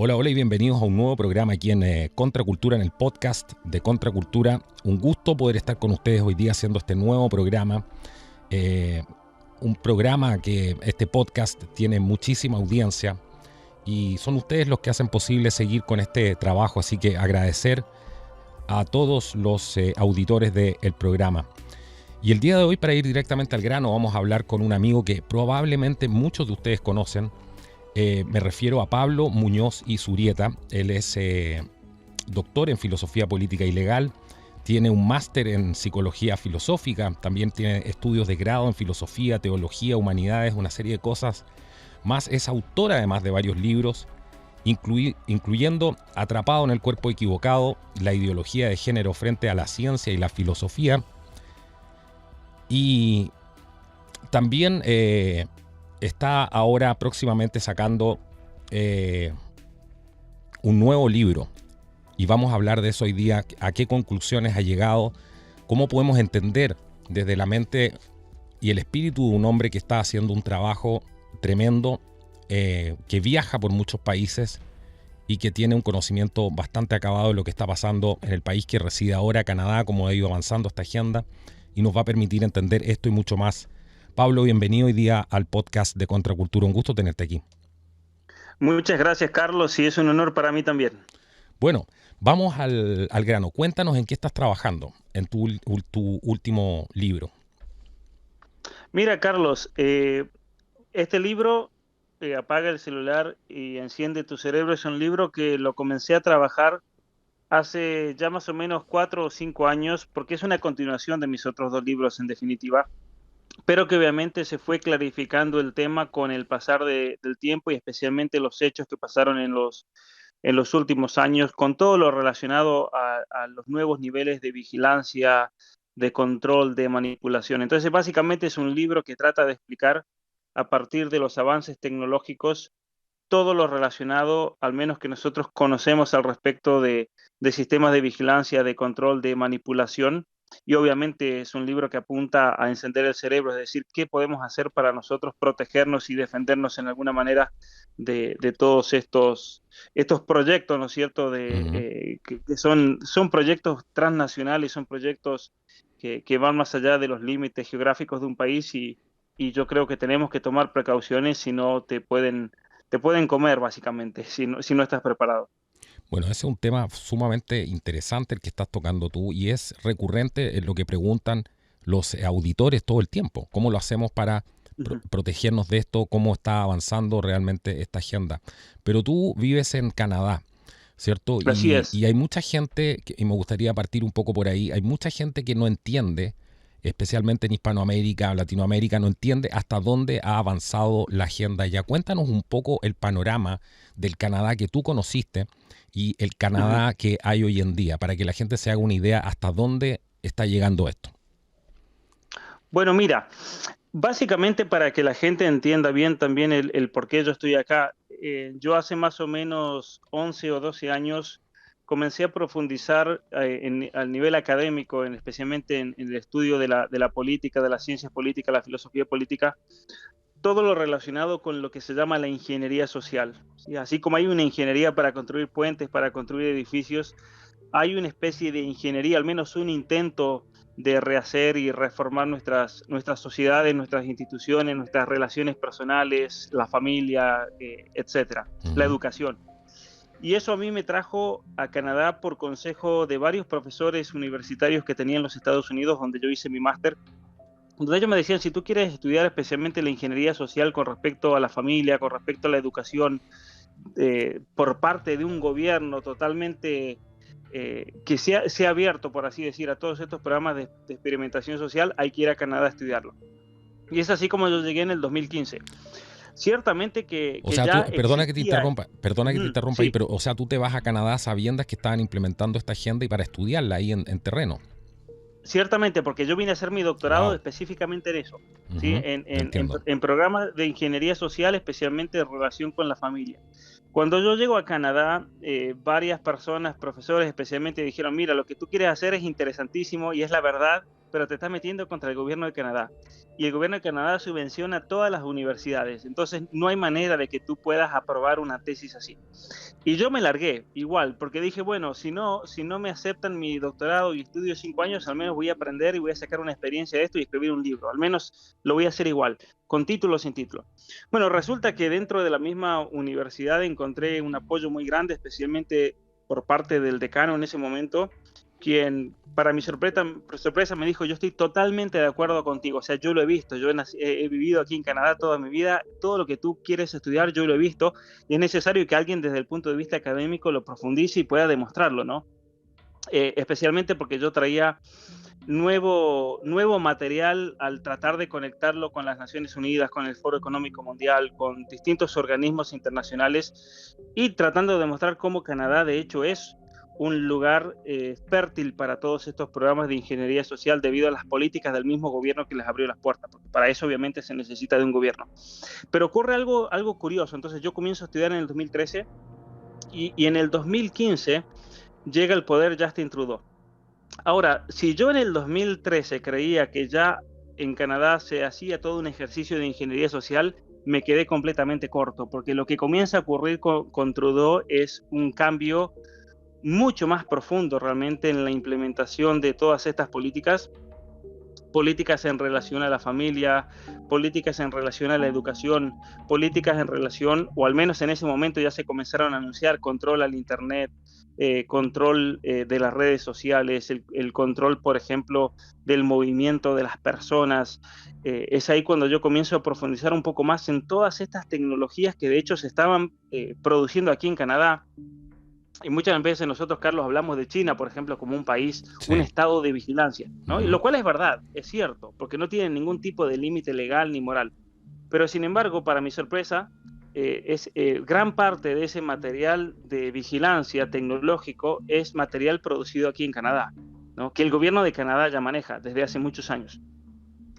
Hola, hola y bienvenidos a un nuevo programa aquí en Contracultura, en el podcast de Contracultura. Un gusto poder estar con ustedes hoy día haciendo este nuevo programa. Un programa que este podcast tiene muchísima audiencia y son ustedes los que hacen posible seguir con este trabajo. Así que agradecer a todos los auditores del programa. Y el día de hoy, para ir directamente al grano, vamos a hablar con un amigo que probablemente muchos de ustedes conocen. Me refiero a Pablo Muñoz y Zurieta. Él es doctor en filosofía política y legal, tiene un máster en psicología filosófica, también tiene estudios de grado en filosofía, teología, humanidades, una serie de cosas más. Es autor además de varios libros, incluyendo Atrapado en el cuerpo equivocado, la ideología de género frente a la ciencia y la filosofía. Y también está ahora próximamente sacando un nuevo libro. Y vamos a hablar de eso hoy día, a qué conclusiones ha llegado, cómo podemos entender desde la mente y el espíritu de un hombre que está haciendo un trabajo tremendo, que viaja por muchos países y que tiene un conocimiento bastante acabado de lo que está pasando en el país que reside ahora, Canadá, cómo ha ido avanzando esta agenda y nos va a permitir entender esto y mucho más. Pablo, bienvenido hoy día al podcast de Contracultura. Un gusto tenerte aquí. Muchas gracias, Carlos, y es un honor para mí también. Bueno, vamos al grano. Cuéntanos en qué estás trabajando en tu último libro. Mira, Carlos, este libro, Apaga el celular y enciende tu cerebro, es un libro que lo comencé a trabajar hace ya más o menos 4 o 5 años, porque es una continuación de mis otros dos libros en definitiva, pero que obviamente se fue clarificando el tema con el pasar del tiempo y especialmente los hechos que pasaron en los últimos años, con todo lo relacionado a los nuevos niveles de vigilancia, de control, de manipulación. Entonces, básicamente es un libro que trata de explicar a partir de los avances tecnológicos todo lo relacionado, al menos que nosotros conocemos al respecto de sistemas de vigilancia, de control, de manipulación. Y obviamente es un libro que apunta a encender el cerebro, es decir, qué podemos hacer para nosotros protegernos y defendernos en alguna manera de todos estos proyectos, ¿no es cierto?, Ujú. que son proyectos transnacionales, son proyectos que van más allá de los límites geográficos de un país y yo creo que tenemos que tomar precauciones, si no te pueden comer básicamente si no estás preparado. Bueno, ese es un tema sumamente interesante el que estás tocando tú y es recurrente en lo que preguntan los auditores todo el tiempo. ¿Cómo lo hacemos para Ujú. protegernos de esto? ¿Cómo está avanzando realmente esta agenda? Pero tú vives en Canadá, ¿cierto? Así Y es. hay mucha gente, y me gustaría partir un poco por ahí, hay mucha gente que no entiende, especialmente en Hispanoamérica, Latinoamérica, no entiende hasta dónde ha avanzado la agenda ya. Cuéntanos un poco el panorama del Canadá que tú conociste y el Ujú. Canadá que hay hoy en día, para que la gente se haga una idea hasta dónde está llegando esto. Bueno, mira, básicamente para que la gente entienda bien también el por qué yo estoy acá, yo hace más o menos 11 o 12 años comencé a profundizar al nivel académico, especialmente en el estudio de la política, de las ciencias políticas, la filosofía política, todo lo relacionado con lo que se llama la ingeniería social, ¿sí? Así como hay una ingeniería para construir puentes, para construir edificios, hay una especie de ingeniería, al menos un intento de rehacer y reformar nuestras sociedades, nuestras instituciones, nuestras relaciones personales, la familia, etcétera, la Ujú. educación. Y eso a mí me trajo a Canadá por consejo de varios profesores universitarios que tenía en los Estados Unidos, donde yo hice mi máster, donde ellos me decían, si tú quieres estudiar especialmente la ingeniería social con respecto a la familia, con respecto a la educación, por parte de un gobierno totalmente que sea abierto, por así decir, a todos estos programas de experimentación social, hay que ir a Canadá a estudiarlo. Y es así como yo llegué en el 2015. Ciertamente que, O que sea, tú, ya existía. perdona que te Ujú, interrumpa ahí, sí, pero o sea, tú te vas a Canadá sabiendo que estaban implementando esta agenda y para estudiarla ahí en terreno. ciertamente, porque yo vine a hacer mi doctorado Wow. específicamente en eso, ¿sí? Ujú. Entiendo. En programas de ingeniería social, especialmente en relación con la familia. Cuando yo llego a Canadá, varias personas, profesores especialmente, dijeron, mira, lo que tú quieres hacer es interesantísimo y es la verdad, pero te estás metiendo contra el gobierno de Canadá. Y el gobierno de Canadá subvenciona todas las universidades. Entonces no hay manera de que tú puedas aprobar una tesis así. Y yo me largué igual, porque dije, bueno, si no me aceptan mi doctorado y estudio 5 años, al menos voy a aprender y voy a sacar una experiencia de esto y escribir un libro. Al menos lo voy a hacer igual, con título o sin título. Bueno, resulta que dentro de la misma universidad encontré un apoyo muy grande, especialmente por parte del decano en ese momento, quien para mi sorpresa me dijo, yo estoy totalmente de acuerdo contigo, o sea, yo lo he visto, he vivido aquí en Canadá toda mi vida, todo lo que tú quieres estudiar yo lo he visto, y es necesario que alguien desde el punto de vista académico lo profundice y pueda demostrarlo, ¿no? Especialmente porque yo traía nuevo material al tratar de conectarlo con las Naciones Unidas, con el Foro Económico Mundial, con distintos organismos internacionales y tratando de demostrar cómo Canadá de hecho es un lugar fértil para todos estos programas de ingeniería social debido a las políticas del mismo gobierno que les abrió las puertas, porque para eso obviamente se necesita de un gobierno. Pero ocurre algo curioso, entonces yo comienzo a estudiar en el 2013 y en el 2015 llega al poder Justin Trudeau. Ahora, si yo en el 2013 creía que ya en Canadá se hacía todo un ejercicio de ingeniería social, me quedé completamente corto, porque lo que comienza a ocurrir con Trudeau es un cambio mucho más profundo realmente en la implementación de todas estas políticas en relación a la familia, políticas en relación a la educación, políticas en relación, o al menos en ese momento ya se comenzaron a anunciar control al Internet, control de las redes sociales, el control, por ejemplo, del movimiento de las personas. Es ahí cuando yo comienzo a profundizar un poco más en todas estas tecnologías que de hecho se estaban produciendo aquí en Canadá. Y muchas veces nosotros, Carlos, hablamos de China, por ejemplo, como un país, sí, un estado de vigilancia, ¿no? Y lo cual es verdad, es cierto, porque no tiene ningún tipo de límite legal ni moral. Pero sin embargo, para mi sorpresa, gran parte de ese material de vigilancia tecnológico es material producido aquí en Canadá, ¿no? Que el gobierno de Canadá ya maneja desde hace muchos años.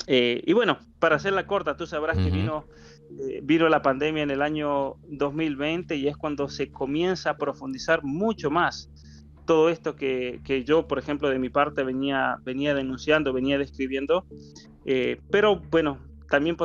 Y bueno, para hacerla corta, tú sabrás que vino la pandemia en el año 2020 y es cuando se comienza a profundizar mucho más todo esto que yo, por ejemplo, de mi parte venía denunciando, venía describiendo. Pero bueno, también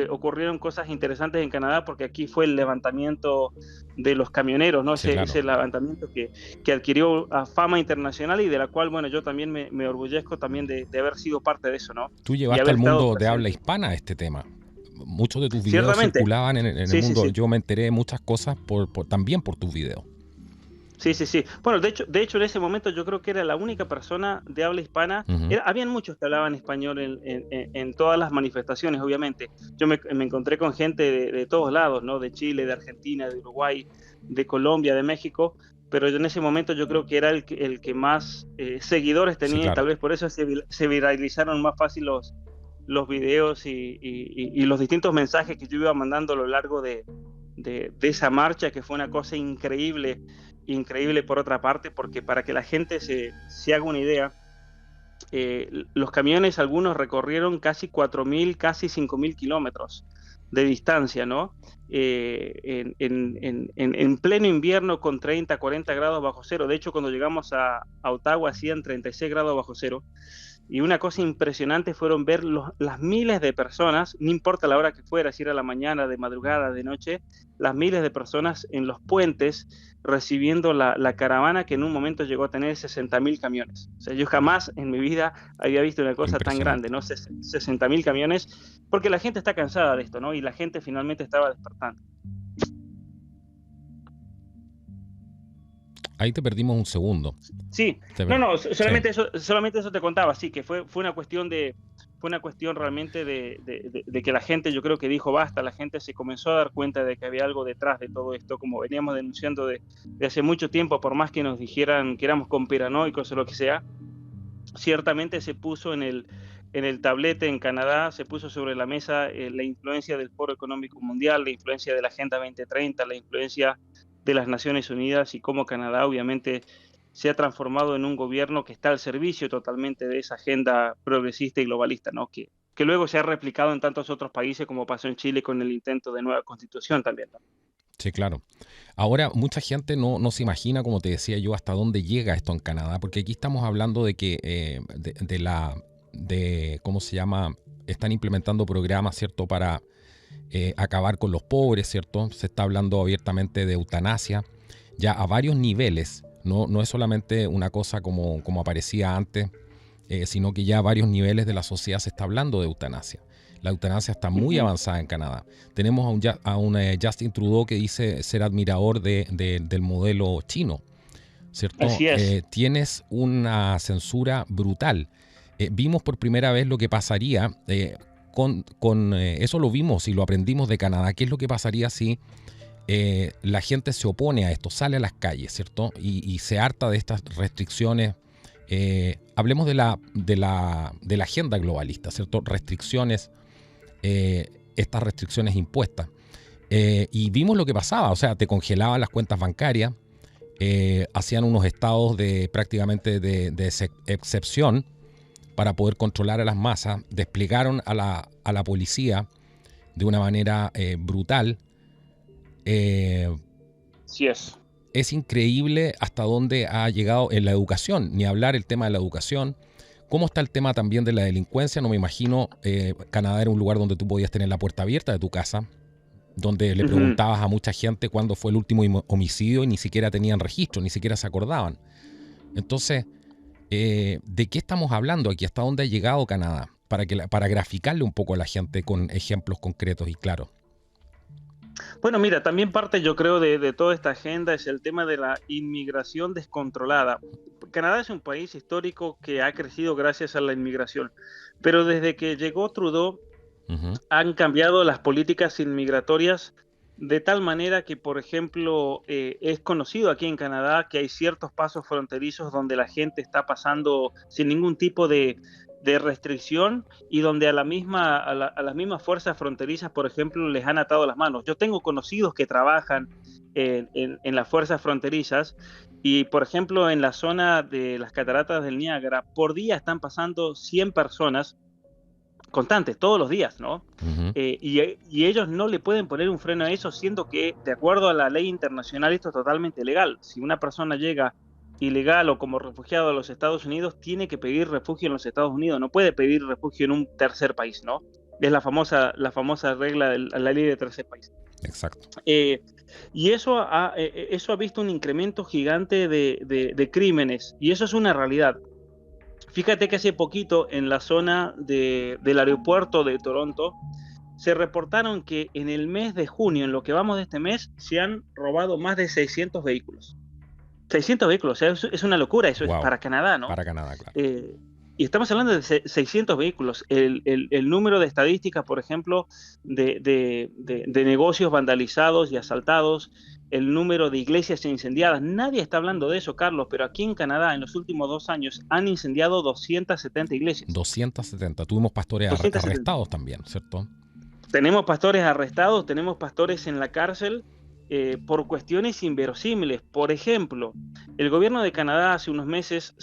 ocurrieron cosas interesantes en Canadá porque aquí fue el levantamiento de los camioneros, ¿no? Sí, claro. Ese levantamiento que adquirió fama internacional y de la cual, bueno, yo también me enorgullezco también de haber sido parte de eso, ¿no? Tú llevaste al mundo de habla hispana este tema. Muchos de tus videos circulaban en el mundo. Sí. Yo me enteré de muchas cosas también por tus videos. Sí. Bueno, de hecho, en ese momento yo creo que era la única persona de habla hispana. Habían muchos que hablaban español en todas las manifestaciones, obviamente. Yo me encontré con gente de todos lados, ¿no? De Chile, de Argentina, de Uruguay, de Colombia, de México. Pero yo en ese momento yo creo que era el que más seguidores tenía, sí, claro. Y tal vez por eso se viralizaron más fácil los videos y los distintos mensajes que yo iba mandando a lo largo de esa marcha, que fue una cosa increíble por otra parte, porque para que la gente se haga una idea, los camiones algunos recorrieron casi 4.000, casi 5.000 kilómetros de distancia, ¿no? En pleno invierno con 30, 40 grados bajo cero. De hecho, cuando llegamos a Ottawa hacían 36 grados bajo cero. Y una cosa impresionante fueron ver las miles de personas, no importa la hora que fuera, si era la mañana, de madrugada, de noche, las miles de personas en los puentes recibiendo la caravana que en un momento llegó a tener 60.000 camiones. O sea, yo jamás en mi vida había visto una cosa tan grande, ¿no? 60.000 camiones, porque la gente está cansada de esto, ¿no? Y la gente finalmente estaba despertando. Ahí te perdimos un segundo. Sí, solamente eso te contaba, sí, que fue una cuestión realmente de que la gente, yo creo que dijo basta, la gente se comenzó a dar cuenta de que había algo detrás de todo esto, como veníamos denunciando de hace mucho tiempo, por más que nos dijeran que éramos conspiranoicos o lo que sea, ciertamente se puso en el tablete en Canadá, se puso sobre la mesa la influencia del Foro Económico Mundial, la influencia de la Agenda 2030, la influencia de las Naciones Unidas y cómo Canadá obviamente se ha transformado en un gobierno que está al servicio totalmente de esa agenda progresista y globalista, ¿no? Que luego se ha replicado en tantos otros países como pasó en Chile con el intento de nueva constitución también, ¿no? Sí, claro. Ahora, mucha gente no se imagina, como te decía yo, hasta dónde llega esto en Canadá, porque aquí estamos hablando de que de la ¿cómo se llama? Están implementando programas, ¿cierto?, para acabar con los pobres, ¿cierto? Se está hablando abiertamente de eutanasia, ya a varios niveles. No es solamente una cosa como aparecía antes, sino que ya a varios niveles de la sociedad se está hablando de eutanasia. La eutanasia está muy avanzada en Canadá. Tenemos a un Justin Trudeau que dice ser admirador del modelo chino, ¿cierto? Así es. Tienes una censura brutal. Vimos por primera vez lo que pasaría con eso lo vimos y lo aprendimos de Canadá. ¿Qué es lo que pasaría si la gente se opone a esto, sale a las calles, ¿cierto? Y se harta de estas restricciones. Hablemos de la agenda globalista, ¿cierto? Restricciones, estas restricciones impuestas. Y vimos lo que pasaba, o sea, te congelaban las cuentas bancarias, hacían unos estados prácticamente de excepción para poder controlar a las masas, desplegaron a la policía de una manera brutal. Sí es. Es increíble hasta dónde ha llegado en la educación, ni hablar el tema de la educación. ¿Cómo está el tema también de la delincuencia? No me imagino, Canadá era un lugar donde tú podías tener la puerta abierta de tu casa, donde le preguntabas a mucha gente cuándo fue el último homicidio y ni siquiera tenían registro, ni siquiera se acordaban. Entonces, ¿de qué estamos hablando aquí? ¿Hasta dónde ha llegado Canadá? Para graficarle un poco a la gente con ejemplos concretos y claros. Bueno, mira, también parte, yo creo, de toda esta agenda es el tema de la inmigración descontrolada. Canadá es un país histórico que ha crecido gracias a la inmigración, pero desde que llegó Trudeau han cambiado las políticas inmigratorias de tal manera que, por ejemplo, es conocido aquí en Canadá que hay ciertos pasos fronterizos donde la gente está pasando sin ningún tipo de restricción y donde a las mismas fuerzas fronterizas, por ejemplo, les han atado las manos. Yo tengo conocidos que trabajan en las fuerzas fronterizas y, por ejemplo, en la zona de las cataratas del Niágara, por día están pasando 100 personas constantes, todos los días, ¿no? Y ellos no le pueden poner un freno a eso, siendo que, de acuerdo a la ley internacional, esto es totalmente legal. Si una persona llega ilegal o como refugiado a los Estados Unidos, tiene que pedir refugio en los Estados Unidos, no puede pedir refugio en un tercer país, ¿no? Es la famosa regla de la ley de tercer país. Exacto. Y eso ha visto un incremento gigante de crímenes, y eso es una realidad. Fíjate que hace poquito en la zona del aeropuerto de Toronto se reportaron que en el mes de junio, en lo que vamos de este mes, se han robado más de 600 vehículos. 600 vehículos, o sea, es una locura, eso. Wow. Es para Canadá, ¿no? Para Canadá, claro. Y estamos hablando de 600 vehículos. El número de estadísticas, por ejemplo, de negocios vandalizados y asaltados, el número de iglesias incendiadas. Nadie está hablando de eso, Carlos, pero aquí en Canadá en los últimos 2 años han incendiado 270 iglesias. 270. Tuvimos pastores arrestados también, ¿cierto? Tenemos pastores arrestados, tenemos pastores en la cárcel por cuestiones inverosímiles. Por ejemplo, el gobierno de Canadá hace unos meses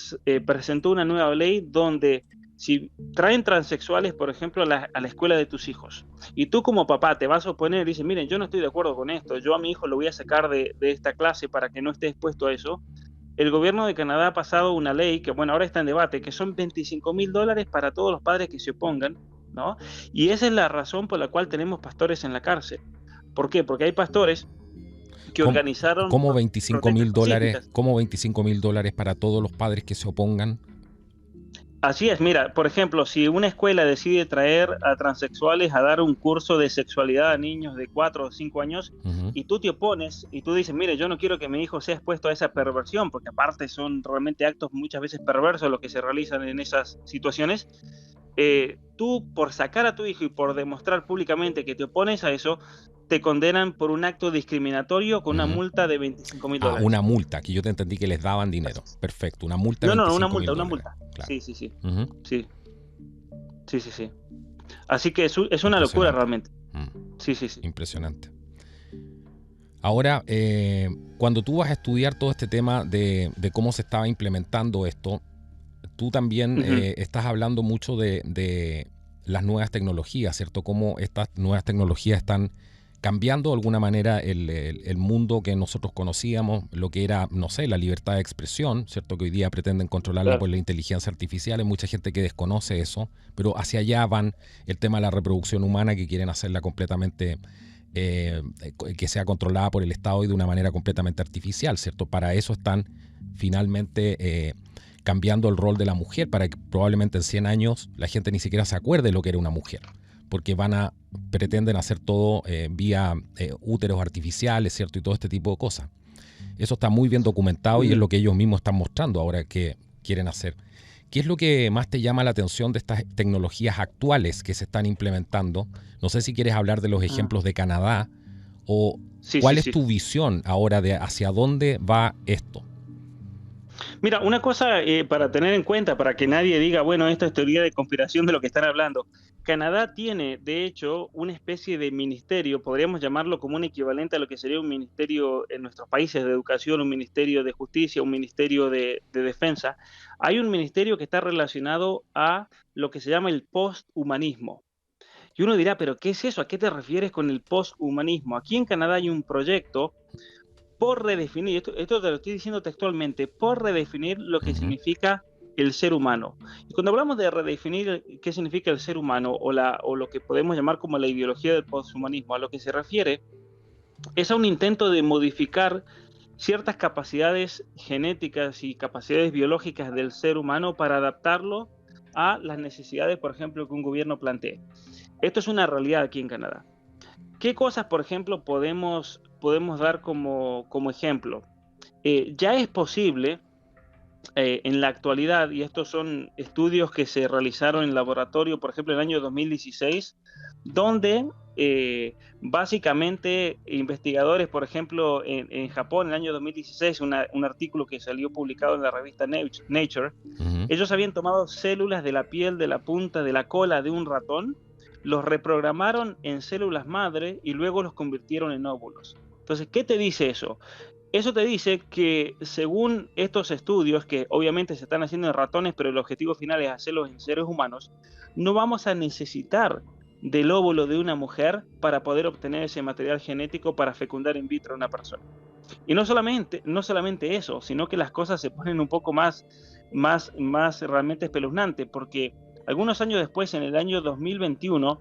presentó una nueva ley donde si traen transexuales, por ejemplo, a la escuela de tus hijos, y tú como papá te vas a oponer y dices, miren, yo no estoy de acuerdo con esto, yo a mi hijo lo voy a sacar de esta clase para que no esté expuesto a eso, el gobierno de Canadá ha pasado una ley que, bueno, ahora está en debate, que son $25,000 para todos los padres que se opongan, ¿no? Y esa es la razón por la cual tenemos pastores en la cárcel. ¿Por qué? Porque hay pastores que organizaron... ¿Cómo $25,000 para todos los padres que se opongan? Así es, mira, por ejemplo, si una escuela decide traer a transexuales a dar un curso de sexualidad a niños de 4 o 5 años, y tú te opones y tú dices, mire, yo no quiero que mi hijo sea expuesto a esa perversión, porque aparte son realmente actos muchas veces perversos los que se realizan en esas situaciones, tú por sacar a tu hijo y por demostrar públicamente que te opones a eso, te condenan por un acto discriminatorio con una multa de $25,000. Una multa, que yo te entendí que les daban dinero. Perfecto, una multa de $25,000. Una multa. Claro. Sí. Sí. Así que es una locura realmente. Sí. Impresionante. Ahora, cuando tú vas a estudiar todo este tema de cómo se estaba implementando esto, tú también estás hablando mucho de las nuevas tecnologías, ¿cierto? Cómo estas nuevas tecnologías están cambiando de alguna manera el mundo que nosotros conocíamos, lo que era, no sé, la libertad de expresión, ¿cierto? Que hoy día pretenden controlarla Claro. por la inteligencia artificial. Hay mucha gente que desconoce eso, pero hacia allá van el tema de la reproducción humana, que quieren hacerla completamente, que sea controlada por el Estado y de una manera completamente artificial, ¿cierto? Para eso están finalmente cambiando el rol de la mujer, para que probablemente en 100 años la gente ni siquiera se acuerde de lo que era una mujer, porque pretenden hacer todo vía úteros artificiales, ¿cierto? Y todo este tipo de cosas. Eso está muy bien documentado y es lo que ellos mismos están mostrando ahora que quieren hacer. ¿Qué es lo que más te llama la atención de estas tecnologías actuales que se están implementando? No sé si quieres hablar de los ejemplos de Canadá o Sí, cuál sí, es sí. tu visión ahora de hacia dónde va esto. Mira, una cosa para tener en cuenta, para que nadie diga, bueno, esto es teoría de conspiración de lo que están hablando. Canadá tiene, de hecho, una especie de ministerio, podríamos llamarlo como un equivalente a lo que sería un ministerio en nuestros países de educación, un ministerio de justicia, un ministerio de defensa. Hay un ministerio que está relacionado a lo que se llama el posthumanismo. Y uno dirá, pero ¿qué es eso? ¿A qué te refieres con el posthumanismo? Aquí en Canadá hay un proyecto por redefinir, esto te lo estoy diciendo textualmente, por redefinir lo que Ujú. significa el ser humano. Y cuando hablamos de redefinir qué significa el ser humano o lo que podemos llamar como la ideología del poshumanismo, a lo que se refiere es a un intento de modificar ciertas capacidades genéticas y capacidades biológicas del ser humano para adaptarlo a las necesidades, por ejemplo, que un gobierno plantee. Esto es una realidad aquí en Canadá. ¿Qué cosas, por ejemplo, podemos dar como ejemplo? Ya es posible en la actualidad, y estos son estudios que se realizaron en laboratorio, por ejemplo, en el año 2016, donde básicamente investigadores, por ejemplo, en Japón, en el año 2016, un artículo que salió publicado en la revista Nature, Ujú. ellos habían tomado células de la piel, de la punta, de la cola de un ratón, los reprogramaron en células madre y luego los convirtieron en óvulos. Entonces, ¿qué te dice eso? Eso te dice que según estos estudios, que obviamente se están haciendo en ratones, pero el objetivo final es hacerlos en seres humanos, no vamos a necesitar del óvulo de una mujer para poder obtener ese material genético para fecundar in vitro a una persona. Y no solamente eso, sino que las cosas se ponen un poco más realmente espeluznantes, porque algunos años después, en el año 2021,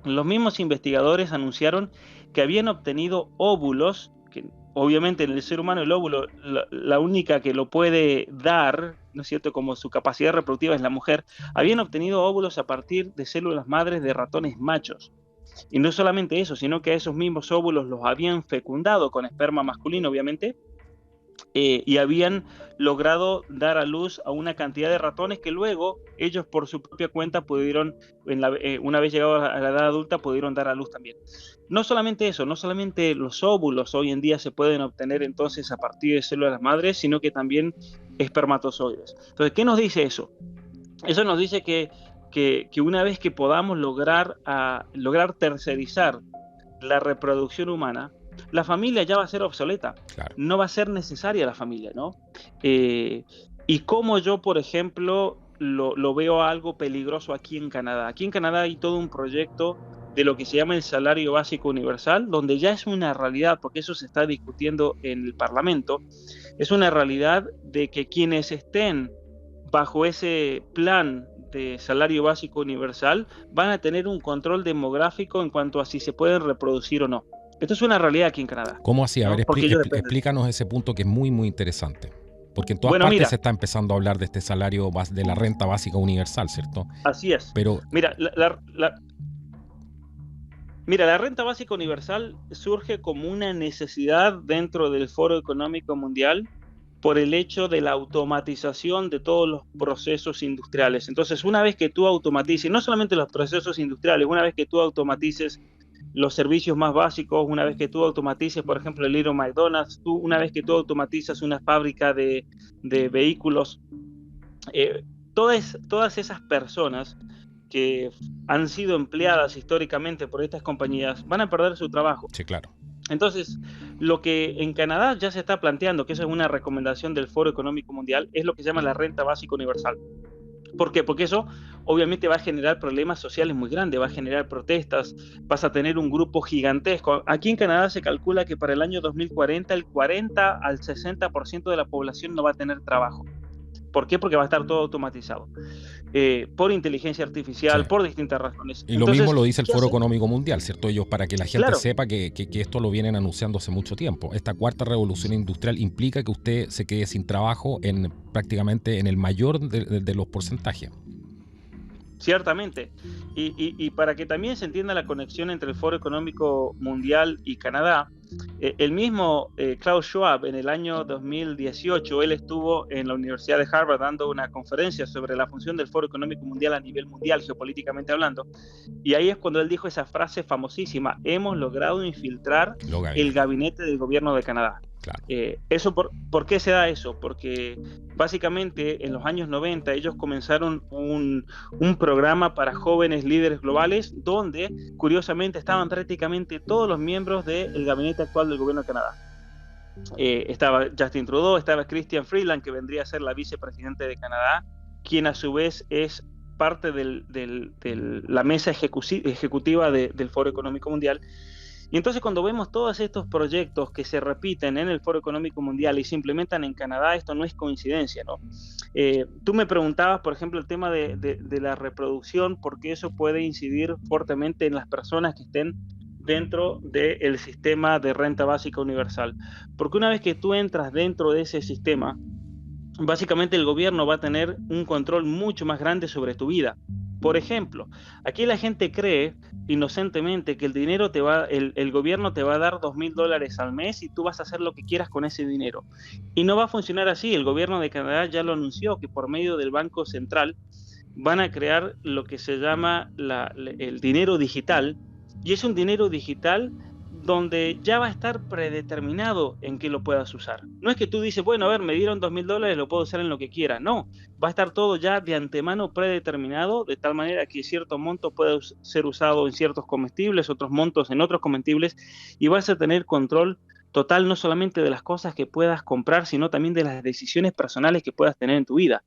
los mismos investigadores anunciaron que habían obtenido óvulos, que obviamente en el ser humano el óvulo, la única que lo puede dar, ¿no es cierto?, como su capacidad reproductiva es la mujer, habían obtenido óvulos a partir de células madres de ratones machos. Y no solamente eso, sino que a esos mismos óvulos los habían fecundado con esperma masculino, obviamente, y habían logrado dar a luz a una cantidad de ratones que luego ellos por su propia cuenta pudieron, una vez llegados a la edad adulta, pudieron dar a luz también. No solamente eso, no solamente los óvulos hoy en día se pueden obtener entonces a partir de células madres, sino que también espermatozoides. Entonces, ¿qué nos dice eso? Eso nos dice que una vez que podamos lograr tercerizar la reproducción humana, la familia ya va a ser obsoleta, Claro. no va a ser necesaria la familia, ¿no? Eh, y como yo, por ejemplo, lo veo algo peligroso aquí en Canadá. Aquí en Canadá hay todo un proyecto de lo que se llama el salario básico universal, donde ya es una realidad, porque eso se está discutiendo en el Parlamento, es una realidad de que quienes estén bajo ese plan de salario básico universal van a tener un control demográfico en cuanto a si se pueden reproducir o no. Esto es una realidad aquí en Canadá, ¿Cómo así? A ver, ¿no? Porque ellos dependen. explícanos ese punto que es muy, muy interesante. Porque en todas Bueno, partes se mira, está empezando a hablar de este salario, de la renta básica universal, ¿cierto? así es. Pero, Mira, mira, la renta básica universal surge como una necesidad dentro del Foro Económico Mundial por el hecho de la automatización de todos los procesos industriales. Entonces, una vez que tú automatices, no solamente los procesos industriales, una vez que tú automatices los servicios más básicos, una vez que tú automatices, por ejemplo, el Little McDonald's, una vez que tú automatizas una fábrica de vehículos, todas esas personas que han sido empleadas históricamente por estas compañías van a perder su trabajo. sí, claro. Entonces, lo que en Canadá ya se está planteando, que esa es una recomendación del Foro Económico Mundial, es lo que se llama la renta básica universal. ¿Por qué? Porque eso obviamente va a generar problemas sociales muy grandes, va a generar protestas, vas a tener un grupo gigantesco. Aquí en Canadá se calcula que para el año 2040 el 40 al 60% de la población no va a tener trabajo. ¿Por qué? Porque va a estar todo automatizado, por inteligencia Sí. artificial, por distintas razones. Y lo mismo Entonces, lo dice el ¿qué Foro hacen? Económico Mundial, ¿cierto? Ellos, para que la gente Claro, sepa que esto lo vienen anunciando hace mucho tiempo. Esta cuarta revolución industrial implica que usted se quede sin trabajo en prácticamente en el mayor de los porcentajes. ciertamente. Y para que también se entienda la conexión entre el Foro Económico Mundial y Canadá, el mismo Klaus Schwab en el año 2018, él estuvo en la Universidad de Harvard dando una conferencia sobre la función del Foro Económico Mundial a nivel mundial, geopolíticamente hablando, y ahí es cuando él dijo esa frase famosísima: hemos logrado infiltrar Los el gabinetes, gabinete del gobierno de Canadá. claro. ¿Por qué se da eso? Porque básicamente en los años 90 ellos comenzaron un programa para jóvenes líderes globales donde curiosamente estaban prácticamente todos los miembros del gabinete actual del gobierno de Canadá. Estaba Justin Trudeau, estaba Christian Freeland, que vendría a ser la vicepresidenta de Canadá, quien a su vez es parte de la mesa ejecutiva del Foro Económico Mundial. Y entonces cuando vemos todos estos proyectos que se repiten en el Foro Económico Mundial y se implementan en Canadá, esto no es coincidencia, ¿no? Tú me preguntabas, por ejemplo, el tema de la reproducción, porque eso puede incidir fuertemente en las personas que estén dentro del sistema de renta básica universal. Porque una vez que tú entras dentro de ese sistema, básicamente el gobierno va a tener un control mucho más grande sobre tu vida. Por ejemplo, aquí la gente cree inocentemente que el gobierno te va a dar $2,000 al mes y tú vas a hacer lo que quieras con ese dinero. Y no va a funcionar así. El gobierno de Canadá ya lo anunció, que por medio del Banco Central van a crear lo que se llama el dinero digital, y es un dinero digital donde ya va a estar predeterminado en qué lo puedas usar. No es que tú dices, bueno, a ver, me dieron $2,000, lo puedo usar en lo que quiera. No, va a estar todo ya de antemano predeterminado, de tal manera que cierto monto puede ser usado en ciertos comestibles, otros montos en otros comestibles, y vas a tener control total no solamente de las cosas que puedas comprar, sino también de las decisiones personales que puedas tener en tu vida.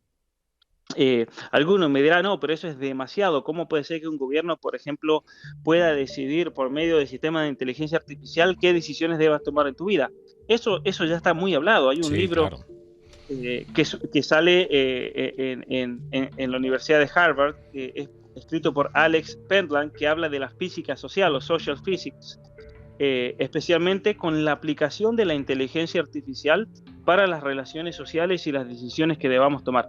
Algunos me dirán, no, pero eso es demasiado. ¿Cómo puede ser que un gobierno, por ejemplo, pueda decidir por medio del sistema de inteligencia artificial qué decisiones debas tomar en tu vida? Eso ya está muy hablado. Hay un Sí, libro claro. que sale en la Universidad de Harvard, escrito por Alex Pentland, que habla de la física social o social physics, especialmente con la aplicación de la inteligencia artificial para las relaciones sociales y las decisiones que debamos tomar.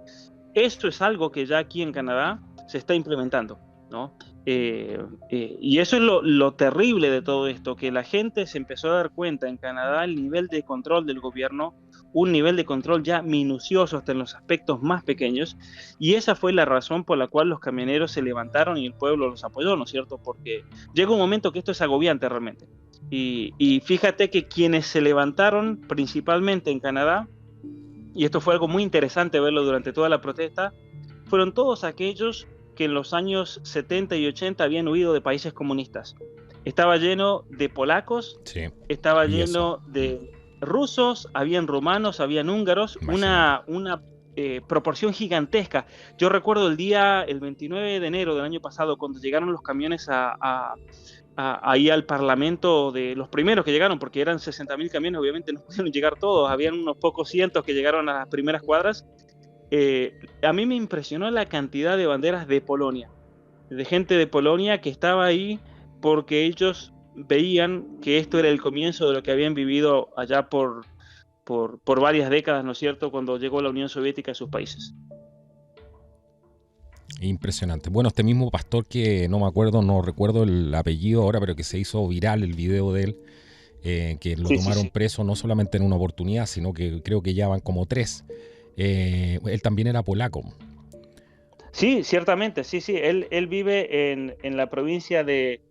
Esto es algo que ya aquí en Canadá se está implementando, ¿no? Y eso es lo terrible de todo esto, que la gente se empezó a dar cuenta en Canadá el nivel de control del gobierno, un nivel de control ya minucioso hasta en los aspectos más pequeños, y esa fue la razón por la cual los camioneros se levantaron y el pueblo los apoyó, ¿no es cierto? Porque llega un momento que esto es agobiante realmente. Y fíjate que quienes se levantaron principalmente en Canadá, y esto fue algo muy interesante verlo durante toda la protesta, fueron todos aquellos que en los años 70 y 80 habían huido de países comunistas. Estaba lleno de polacos, Sí, estaba y eso, lleno de rusos, habían rumanos, habían húngaros, imagínate. una proporción gigantesca. Yo recuerdo el 29 de enero del año pasado, cuando llegaron los camiones ahí al Parlamento, de los primeros que llegaron, porque eran 60.000 camiones, obviamente no pudieron llegar todos, habían unos pocos cientos que llegaron a las primeras cuadras. A mí me impresionó la cantidad de banderas de Polonia, de gente de Polonia que estaba ahí porque ellos veían que esto era el comienzo de lo que habían vivido allá por varias décadas, ¿no es cierto?, cuando llegó la Unión Soviética a sus países. Impresionante. Bueno, este mismo pastor que no me acuerdo, no recuerdo el apellido ahora, pero que se hizo viral el video de él, que lo Sí, sí, tomaron sí. preso no solamente en una oportunidad, sino que creo que ya van como 3. Él también era polaco. Sí, ciertamente, sí, sí. Él vive en la provincia de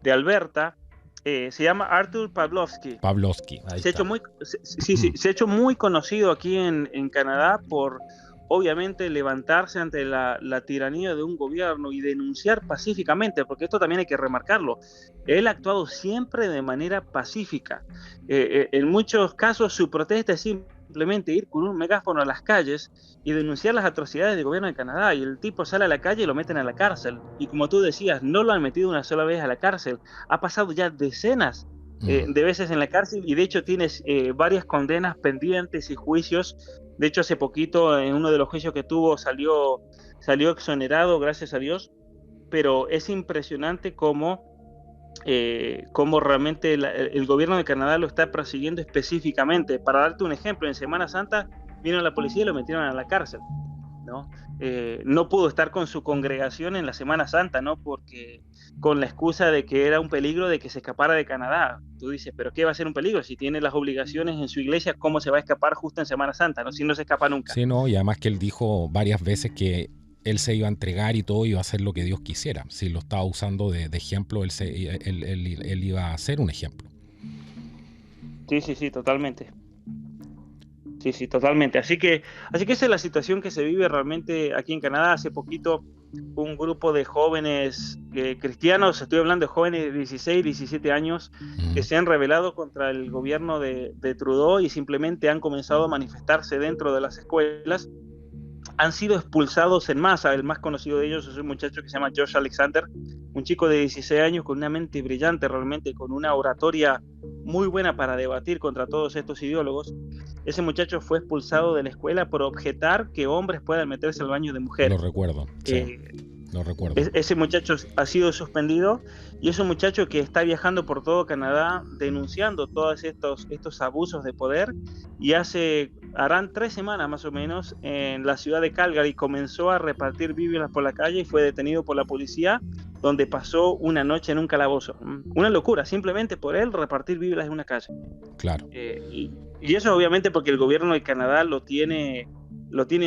Alberta. Se llama Artur Pawlowski. Pawlowski, ahí Se ha está. hecho sí, sí, se ha hecho muy conocido aquí en Canadá por, obviamente, levantarse ante la tiranía de un gobierno y denunciar pacíficamente, porque esto también hay que remarcarlo. Él ha actuado siempre de manera pacífica. En muchos casos su protesta es simple. simplemente ir con un megáfono a las calles y denunciar las atrocidades del gobierno de Canadá, y el tipo sale a la calle y lo meten a la cárcel. Y como tú decías, no lo han metido una sola vez a la cárcel, ha pasado ya decenas de veces en la cárcel, y de hecho tienes varias condenas pendientes y juicios. De hecho, hace poquito, en uno de los juicios que tuvo, salió exonerado, gracias a Dios. Pero es impresionante cómo realmente el gobierno de Canadá lo está persiguiendo específicamente. Para darte un ejemplo, en Semana Santa vino la policía y lo metieron a la cárcel, ¿no? No pudo estar con su congregación en la Semana Santa, ¿no? Porque con la excusa de que era un peligro de que se escapara de Canadá. Tú dices, ¿pero qué va a ser un peligro? Si tiene las obligaciones en su iglesia, ¿cómo se va a escapar justo en Semana Santa, ¿no? Si no se escapa nunca. Sí, no, y además que él dijo varias veces que él se iba a entregar y todo, iba a hacer lo que Dios quisiera. Si lo estaba usando de ejemplo, él iba a ser un ejemplo. Sí, totalmente. Sí, totalmente. Así que esa es la situación que se vive realmente aquí en Canadá. Hace poquito un grupo de jóvenes cristianos, estoy hablando de jóvenes de 16, 17 años, que se han rebelado contra el gobierno de Trudeau y simplemente han comenzado a manifestarse dentro de las escuelas. Han sido expulsados en masa. El más conocido de ellos es un muchacho que se llama Josh Alexander, un chico de 16 años con una mente brillante, realmente con una oratoria muy buena para debatir contra todos estos ideólogos. Ese muchacho fue expulsado de la escuela por objetar que hombres puedan meterse al baño de mujeres. Lo recuerdo, sí. Lo recuerdo. Ese muchacho ha sido suspendido, y es un muchacho que está viajando por todo Canadá denunciando todos estos abusos de poder, y harán 3 semanas más o menos en la ciudad de Calgary comenzó a repartir Biblias por la calle y fue detenido por la policía, donde pasó una noche en un calabozo. Una locura, simplemente por él repartir Biblias en una calle. Claro. Y eso obviamente porque el gobierno de Canadá lo tiene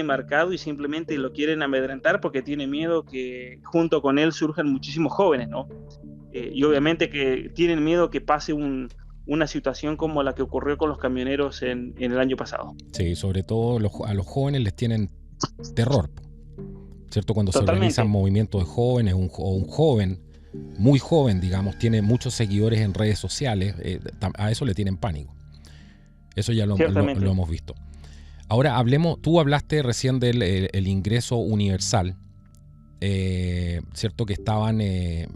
marcado y simplemente lo quieren amedrentar porque tiene miedo que junto con él surjan muchísimos jóvenes, ¿no? Y obviamente que tienen miedo que pase una situación como la que ocurrió con los camioneros en el año pasado. Sí, sobre todo a los jóvenes les tienen terror, ¿cierto? Cuando Totalmente. Se organizan movimientos de jóvenes, o un joven, muy joven, digamos, tiene muchos seguidores en redes sociales, a eso le tienen pánico. Eso ya lo hemos visto. Ahora tú hablaste recién del el ingreso universal, ¿cierto? Que estaban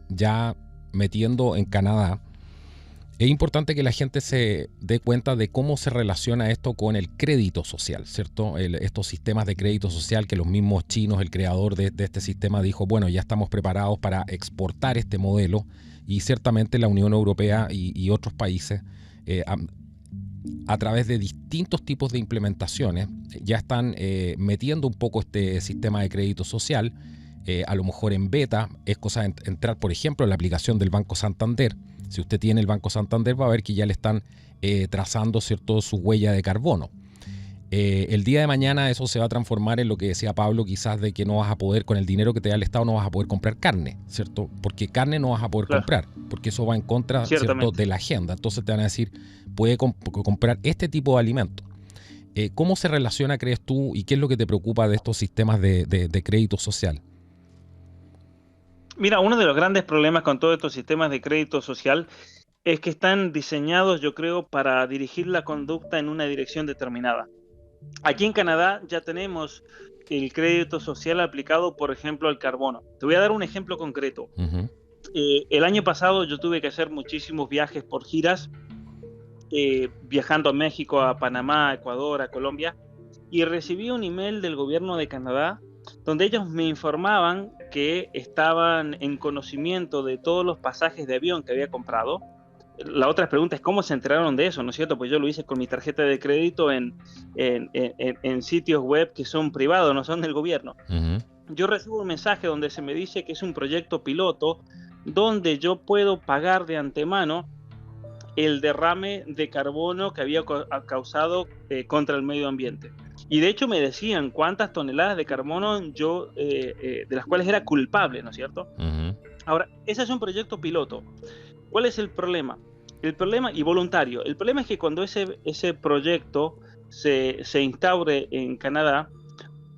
ya metiendo en Canadá. Es importante que la gente se dé cuenta de cómo se relaciona esto con el crédito social, ¿cierto? Estos sistemas de crédito social que los mismos chinos, el creador de este sistema, dijo, bueno, ya estamos preparados para exportar este modelo, y ciertamente la Unión Europea y otros países a través de distintos tipos de implementaciones ya están metiendo un poco este sistema de crédito social. A lo mejor en beta es cosa de entrar, por ejemplo, en la aplicación del Banco Santander. Si usted tiene el Banco Santander, va a ver que ya le están trazando, ¿cierto?, su huella de carbono. El día de mañana eso se va a transformar en lo que decía Pablo, quizás de que no vas a poder, con el dinero que te da el Estado, no vas a poder comprar carne, ¿cierto? Porque carne no vas a poder comprar, porque eso va en contra, ¿cierto?, de la agenda. Entonces te van a decir, puede comprar este tipo de alimentos. ¿Cómo se relaciona, crees tú, y qué es lo que te preocupa de estos sistemas de crédito social? Mira, uno de los grandes problemas con todos estos sistemas de crédito social es que están diseñados, yo creo, para dirigir la conducta en una dirección determinada. Aquí en Canadá ya tenemos el crédito social aplicado, por ejemplo, al carbono. Te voy a dar un ejemplo concreto. El año pasado yo tuve que hacer muchísimos viajes por giras, viajando a México, a Panamá, a Ecuador, a Colombia, y recibí un email del gobierno de Canadá donde ellos me informaban que estaban en conocimiento de todos los pasajes de avión que había comprado. La otra pregunta es cómo se enteraron de eso, ¿no es cierto? Pues yo lo hice con mi tarjeta de crédito en sitios web que son privados, no son del gobierno. Yo recibo un mensaje donde se me dice que es un proyecto piloto donde yo puedo pagar de antemano el derrame de carbono que había causado contra el medio ambiente. Y de hecho me decían cuántas toneladas de carbono yo, de las cuales era culpable, ¿no es cierto? Ahora, ese es un proyecto piloto. ¿Cuál es el problema? El problema, y voluntario, el problema es que cuando ese proyecto se instaure en Canadá,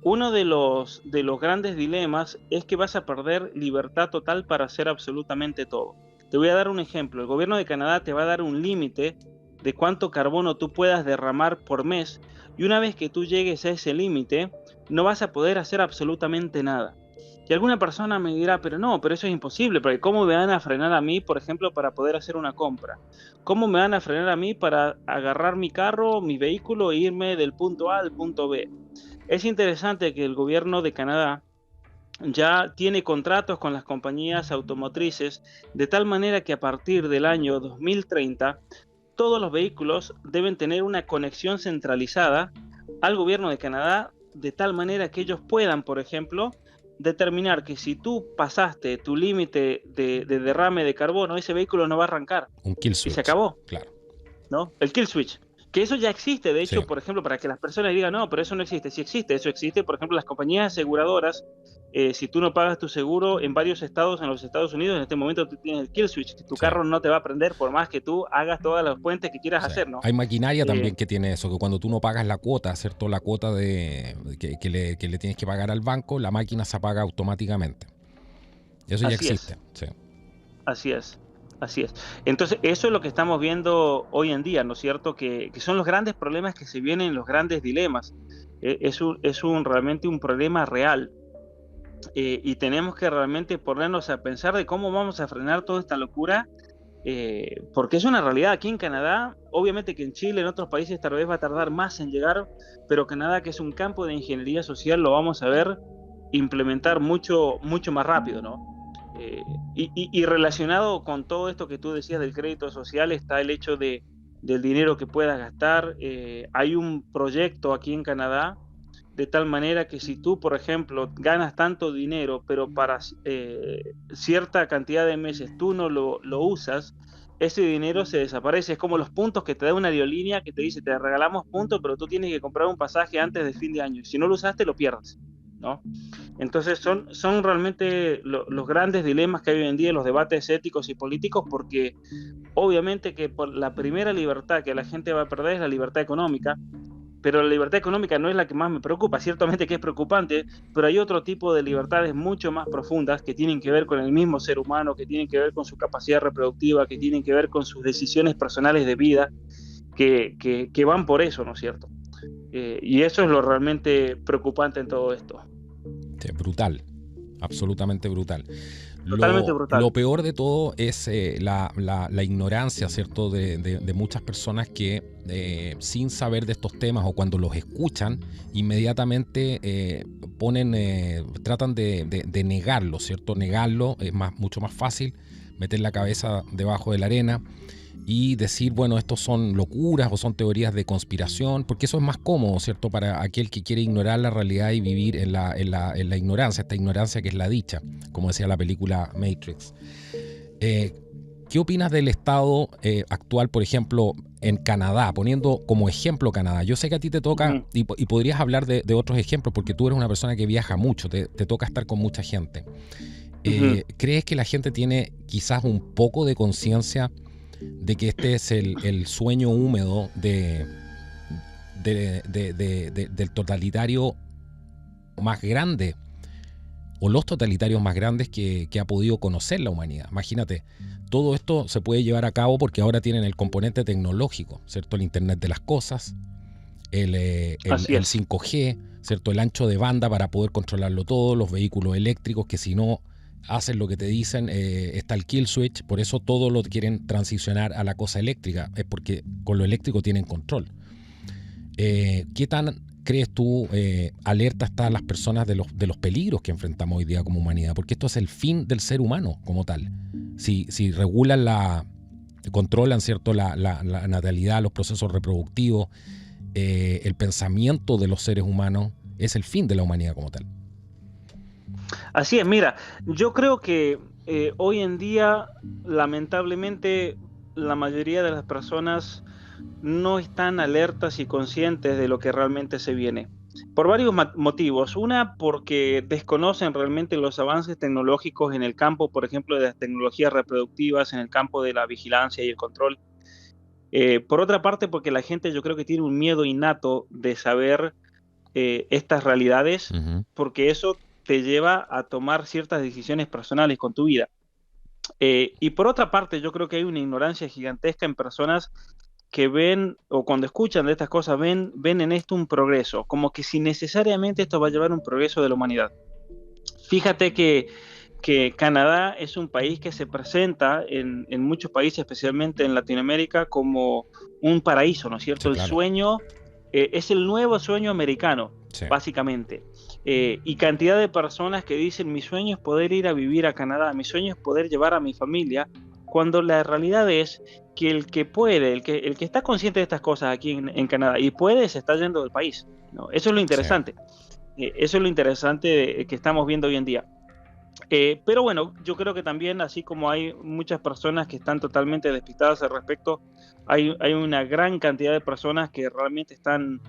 uno de los grandes dilemas es que vas a perder libertad total para hacer absolutamente todo. Te voy a dar un ejemplo. El gobierno de Canadá te va a dar un límite de cuánto carbono tú puedas derramar por mes, y una vez que tú llegues a ese límite, no vas a poder hacer absolutamente nada. Y alguna persona me dirá, pero no, pero eso es imposible, porque ¿cómo me van a frenar a mí, por ejemplo, para poder hacer una compra? ¿Cómo me van a frenar a mí para agarrar mi carro, mi vehículo e irme del punto A al punto B? Es interesante que el gobierno de Canadá ya tiene contratos con las compañías automotrices de tal manera que a partir del año 2030 todos los vehículos deben tener una conexión centralizada al gobierno de Canadá de tal manera que ellos puedan, por ejemplo, determinar que si tú pasaste tu límite de derrame de carbono, ese vehículo no va a arrancar Un kill y se switch, acabó, claro. ¿no? El kill switch. Que eso ya existe, de Sí. hecho, por ejemplo, para que las personas digan, no, pero eso no existe. Sí existe, eso existe. Por ejemplo, las compañías aseguradoras, si tú no pagas tu seguro en varios estados en los Estados Unidos, en este momento tú tienes el kill switch, que tu Sí. carro no te va a prender por más que tú hagas todos los puentes que quieras Sí. hacer, ¿no? Hay maquinaria también que tiene eso, que cuando tú no pagas la cuota, ¿cierto? La cuota que le tienes que pagar al banco, la máquina se apaga automáticamente. Eso ya Así existe. es. Sí. Así es, así es. Entonces, eso es lo que estamos viendo hoy en día, ¿no es cierto? Que son los grandes problemas que se vienen, los grandes dilemas. Realmente un problema real. Y tenemos que realmente ponernos a pensar de cómo vamos a frenar toda esta locura, porque es una realidad aquí en Canadá. Obviamente que en Chile, en otros países tal vez va a tardar más en llegar, pero Canadá, que es un campo de ingeniería social, lo vamos a ver implementar mucho, mucho más rápido, ¿no? Y relacionado con todo esto que tú decías del crédito social está el hecho del dinero que puedas gastar. Hay un proyecto aquí en Canadá de tal manera que si tú, por ejemplo, ganas tanto dinero, pero para cierta cantidad de meses tú no lo usas, ese dinero se desaparece. Es como los puntos que te da una aerolínea que te dice, te regalamos puntos, pero tú tienes que comprar un pasaje antes de fin de año. Si no lo usaste, lo pierdes, ¿no? Entonces son realmente los grandes dilemas que hay hoy en día en los debates éticos y políticos, porque obviamente que por la primera libertad que la gente va a perder es la libertad económica, pero la libertad económica no es la que más me preocupa. Ciertamente que es preocupante, pero hay otro tipo de libertades mucho más profundas que tienen que ver con el mismo ser humano, que tienen que ver con su capacidad reproductiva, que tienen que ver con sus decisiones personales de vida, que van por eso, ¿no es cierto? Y eso es lo realmente preocupante en todo esto. Sí, brutal, absolutamente brutal. Totalmente brutal. Lo peor de todo es la ignorancia, ¿cierto? De muchas personas que sin saber de estos temas o cuando los escuchan, inmediatamente tratan de negarlo, ¿cierto? Negarlo es mucho más fácil, meter la cabeza debajo de la arena y decir, bueno, estos son locuras o son teorías de conspiración, porque eso es más cómodo, ¿cierto? Para aquel que quiere ignorar la realidad y vivir en la ignorancia, esta ignorancia que es la dicha, como decía la película Matrix. ¿Qué opinas del estado actual, por ejemplo, en Canadá? Poniendo como ejemplo Canadá. Yo sé que a ti te toca, y podrías hablar de otros ejemplos, porque tú eres una persona que viaja mucho, te toca estar con mucha gente. ¿Crees que la gente tiene quizás un poco de conciencia de que este es el sueño húmedo del totalitario más grande o los totalitarios más grandes que ha podido conocer la humanidad? Imagínate, todo esto se puede llevar a cabo porque ahora tienen el componente tecnológico, ¿cierto? El Internet de las cosas, el 5G, ¿cierto? El ancho de banda para poder controlarlo todo, los vehículos eléctricos que si no hacen lo que te dicen, está el kill switch, por eso todo lo quieren transicionar a la cosa eléctrica, es porque con lo eléctrico tienen control. ¿Qué tan crees tú alerta están las personas de los peligros que enfrentamos hoy día como humanidad? Porque esto es el fin del ser humano como tal. Si regulan controlan, ¿cierto? la natalidad, los procesos reproductivos, el pensamiento de los seres humanos, es el fin de la humanidad como tal. Así es, mira, yo creo que hoy en día, lamentablemente, la mayoría de las personas no están alertas y conscientes de lo que realmente se viene. Por varios motivos. Una, porque desconocen realmente los avances tecnológicos en el campo, por ejemplo, de las tecnologías reproductivas, en el campo de la vigilancia y el control. Por otra parte, porque la gente yo creo que tiene un miedo innato de saber estas realidades, porque eso te lleva a tomar ciertas decisiones personales con tu vida. Y por otra parte, yo creo que hay una ignorancia gigantesca en personas que ven, o cuando escuchan de estas cosas, ven en esto un progreso, como que si necesariamente esto va a llevar un progreso de la humanidad. Fíjate que Canadá es un país que se presenta en muchos países, especialmente en Latinoamérica, como un paraíso, ¿no es cierto? Sí, El claro. sueño es el nuevo sueño americano, Sí. básicamente. Y cantidad de personas que dicen, mi sueño es poder ir a vivir a Canadá, mi sueño es poder llevar a mi familia, cuando la realidad es que el que puede, el que está consciente de estas cosas aquí en Canadá y puede, se está yendo del país, ¿no? Eso es lo Sí. interesante. Eso es lo interesante que estamos viendo hoy en día. Pero bueno, yo creo que también, así como hay muchas personas que están totalmente despistadas al respecto, hay una gran cantidad de personas que realmente están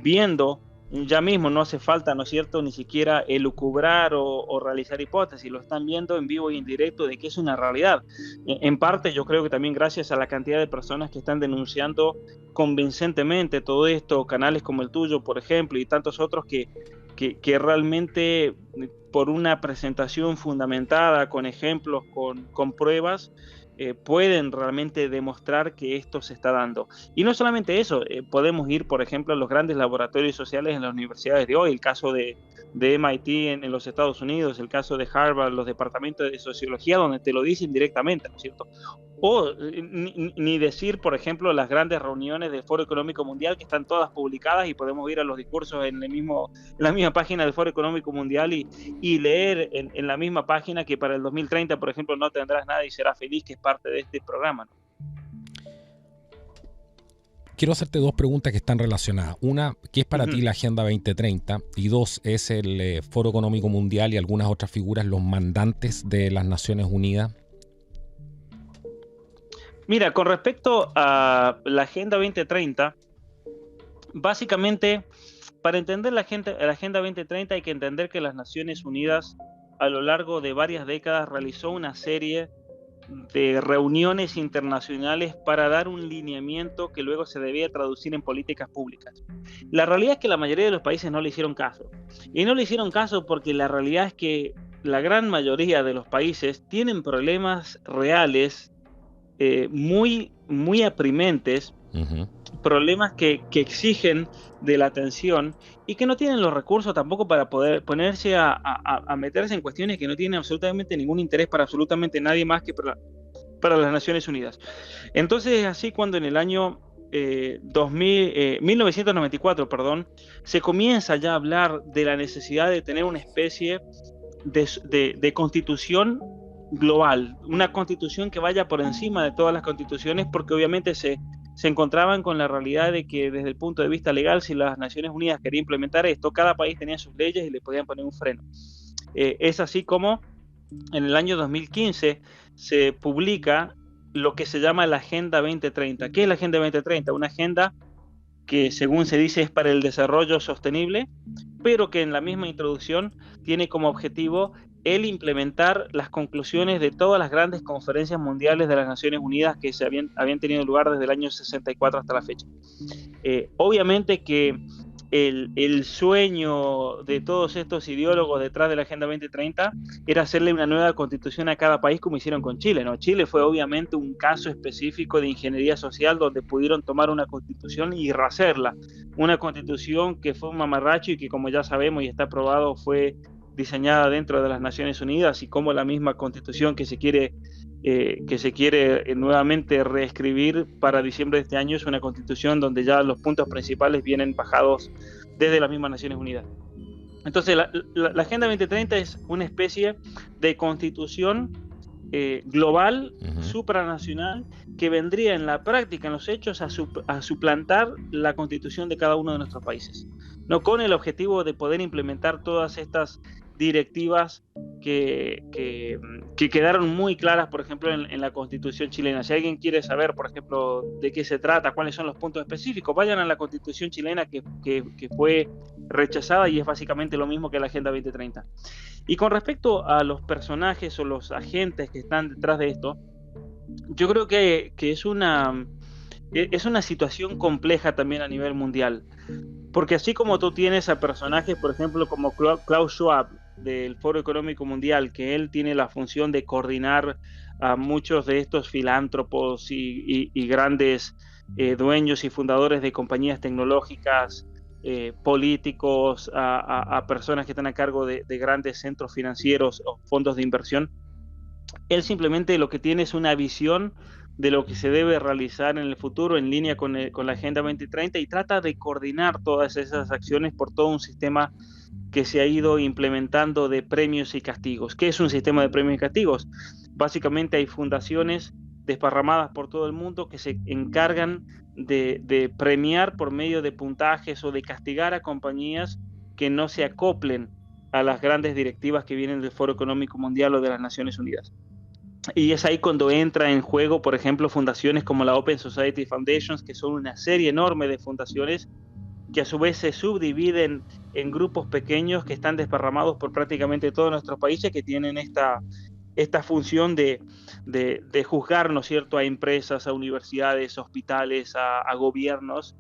viendo, ya mismo no hace falta, ¿no es cierto?, ni siquiera elucubrar o realizar hipótesis, lo están viendo en vivo y en directo de que es una realidad. En parte, yo creo que también gracias a la cantidad de personas que están denunciando convincentemente todo esto, canales como el tuyo, por ejemplo, y tantos otros que realmente por una presentación fundamentada, con ejemplos, con pruebas, pueden realmente demostrar que esto se está dando. Y no solamente eso, podemos ir, por ejemplo, a los grandes laboratorios sociales en las universidades de hoy, el caso de MIT en los Estados Unidos, el caso de Harvard, los departamentos de sociología, donde te lo dicen directamente, ¿no es cierto? O ni decir, por ejemplo, las grandes reuniones del Foro Económico Mundial que están todas publicadas y podemos ir a los discursos en la misma página del Foro Económico Mundial y leer en la misma página que para el 2030, por ejemplo, no tendrás nada y serás feliz, que es parte de este programa, ¿no? Quiero hacerte dos preguntas que están relacionadas. Una, ¿qué es para ti la Agenda 2030? Y dos, ¿es el Foro Económico Mundial y algunas otras figuras los mandantes de las Naciones Unidas? Mira, con respecto a la Agenda 2030, básicamente, para entender la Agenda 2030 hay que entender que las Naciones Unidas a lo largo de varias décadas realizó una serie de reuniones internacionales para dar un lineamiento que luego se debía traducir en políticas públicas. La realidad es que la mayoría de los países no le hicieron caso. Y no le hicieron caso porque la realidad es que la gran mayoría de los países tienen problemas reales, muy aprementes, problemas que exigen de la atención y que no tienen los recursos tampoco para poder ponerse a meterse en cuestiones que no tienen absolutamente ningún interés para absolutamente nadie más que para las Naciones Unidas. Entonces, así cuando en el año 1994, perdón, se comienza ya a hablar de la necesidad de tener una especie de constitución global, una constitución que vaya por encima de todas las constituciones, porque obviamente se encontraban con la realidad de que desde el punto de vista legal, si las Naciones Unidas querían implementar esto, cada país tenía sus leyes y le podían poner un freno. Es así como en el año 2015 se publica lo que se llama la Agenda 2030. ¿Qué es la Agenda 2030? Una agenda que, según se dice, es para el desarrollo sostenible, pero que en la misma introducción tiene como objetivo el implementar las conclusiones de todas las grandes conferencias mundiales de las Naciones Unidas que habían tenido lugar desde el año 64 hasta la fecha. Obviamente que el sueño de todos estos ideólogos detrás de la Agenda 2030 era hacerle una nueva constitución a cada país, como hicieron con Chile, ¿no? Chile fue obviamente un caso específico de ingeniería social donde pudieron tomar una constitución y rehacerla. Una constitución que fue un mamarracho y que, como ya sabemos y está probado, fue diseñada dentro de las Naciones Unidas, y como la misma constitución que se quiere nuevamente reescribir para diciembre de este año es una constitución donde ya los puntos principales vienen bajados desde las mismas Naciones Unidas. Entonces la Agenda 2030 es una especie de constitución global, supranacional, que vendría en la práctica, en los hechos, a suplantar la constitución de cada uno de nuestros países, no con el objetivo de poder implementar todas estas directivas que quedaron muy claras, por ejemplo, en la Constitución chilena. Si alguien quiere saber, por ejemplo, de qué se trata, cuáles son los puntos específicos, vayan a la Constitución chilena que fue rechazada y es básicamente lo mismo que la Agenda 2030. Y con respecto a los personajes o los agentes que están detrás de esto, yo creo que es una situación compleja también a nivel mundial. Porque así como tú tienes a personajes, por ejemplo, como Klaus Schwab del Foro Económico Mundial, que él tiene la función de coordinar a muchos de estos filántropos y grandes dueños y fundadores de compañías tecnológicas, políticos, a personas que están a cargo de grandes centros financieros o fondos de inversión. Él simplemente lo que tiene es una visión de lo que se debe realizar en el futuro en línea con la Agenda 2030 y trata de coordinar todas esas acciones por todo un sistema que se ha ido implementando de premios y castigos. ¿Qué es un sistema de premios y castigos? Básicamente hay fundaciones desparramadas por todo el mundo que se encargan de premiar por medio de puntajes o de castigar a compañías que no se acoplen a las grandes directivas que vienen del Foro Económico Mundial o de las Naciones Unidas. Y es ahí cuando entra en juego, por ejemplo, fundaciones como la Open Society Foundations, que son una serie enorme de fundaciones que a su vez se subdividen en grupos pequeños que están desparramados por prácticamente todos nuestros países, que tienen esta función de juzgar, ¿no es cierto?, a empresas, a universidades, a hospitales, a gobiernos,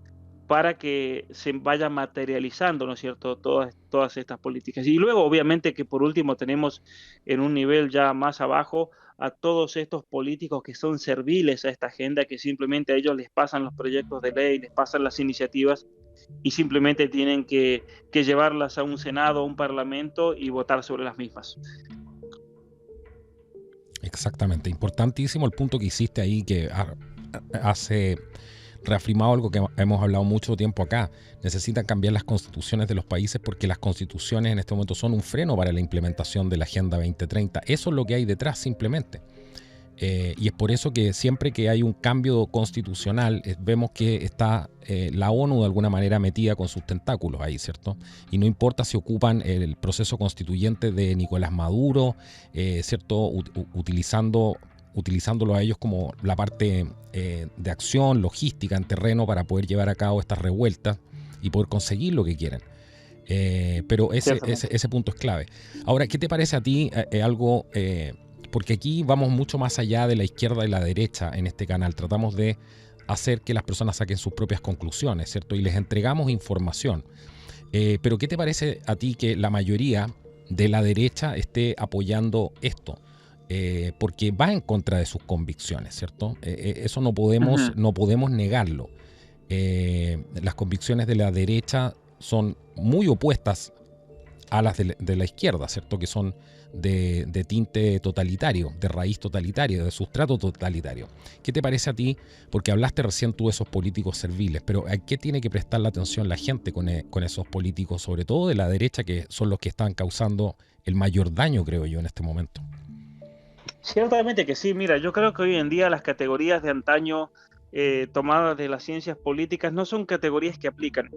para que se vaya materializando, ¿no es cierto?, todas estas políticas. Y luego, obviamente, que por último tenemos en un nivel ya más abajo a todos estos políticos que son serviles a esta agenda, que simplemente a ellos les pasan los proyectos de ley, les pasan las iniciativas y simplemente tienen que llevarlas a un Senado, a un Parlamento y votar sobre las mismas. Exactamente, importantísimo el punto que hiciste ahí, que hace reafirmado algo que hemos hablado mucho tiempo acá. Necesitan cambiar las constituciones de los países porque las constituciones en este momento son un freno para la implementación de la Agenda 2030. Eso es lo que hay detrás simplemente. Y es por eso que siempre que hay un cambio constitucional, vemos que está la ONU de alguna manera metida con sus tentáculos ahí, ¿cierto? Y no importa si ocupan el proceso constituyente de Nicolás Maduro, ¿cierto? Utilizándolo a ellos como la parte de acción, logística en terreno para poder llevar a cabo estas revueltas y poder conseguir lo que quieren. Pero ese punto es clave. Ahora, ¿qué te parece a ti algo... porque aquí vamos mucho más allá de la izquierda y la derecha en este canal. Tratamos de hacer que las personas saquen sus propias conclusiones, ¿cierto? Y les entregamos información. Pero ¿qué te parece a ti que la mayoría de la derecha esté apoyando esto? Porque va en contra de sus convicciones, ¿cierto? Eso no podemos negarlo. Las convicciones de la derecha son muy opuestas a las de la izquierda, ¿cierto? Que son de tinte totalitario, de raíz totalitaria, de sustrato totalitario. ¿Qué te parece a ti? Porque hablaste recién tú de esos políticos serviles, pero ¿a qué tiene que prestar la atención la gente con esos políticos, sobre todo de la derecha, que son los que están causando el mayor daño, creo yo, en este momento? Ciertamente que sí. Mira, yo creo que hoy en día las categorías de antaño tomadas de las ciencias políticas no son categorías que aplican,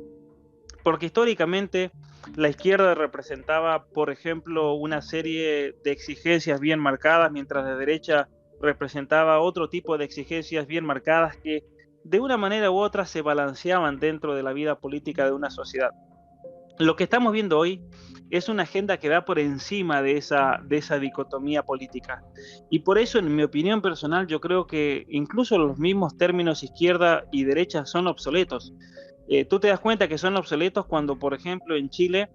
porque históricamente la izquierda representaba, por ejemplo, una serie de exigencias bien marcadas, mientras la derecha representaba otro tipo de exigencias bien marcadas que de una manera u otra se balanceaban dentro de la vida política de una sociedad. Lo que estamos viendo hoy es una agenda que va por encima de esa dicotomía política. Y por eso, en mi opinión personal, yo creo que incluso los mismos términos izquierda y derecha son obsoletos. Tú te das cuenta que son obsoletos cuando, por ejemplo, en Chile,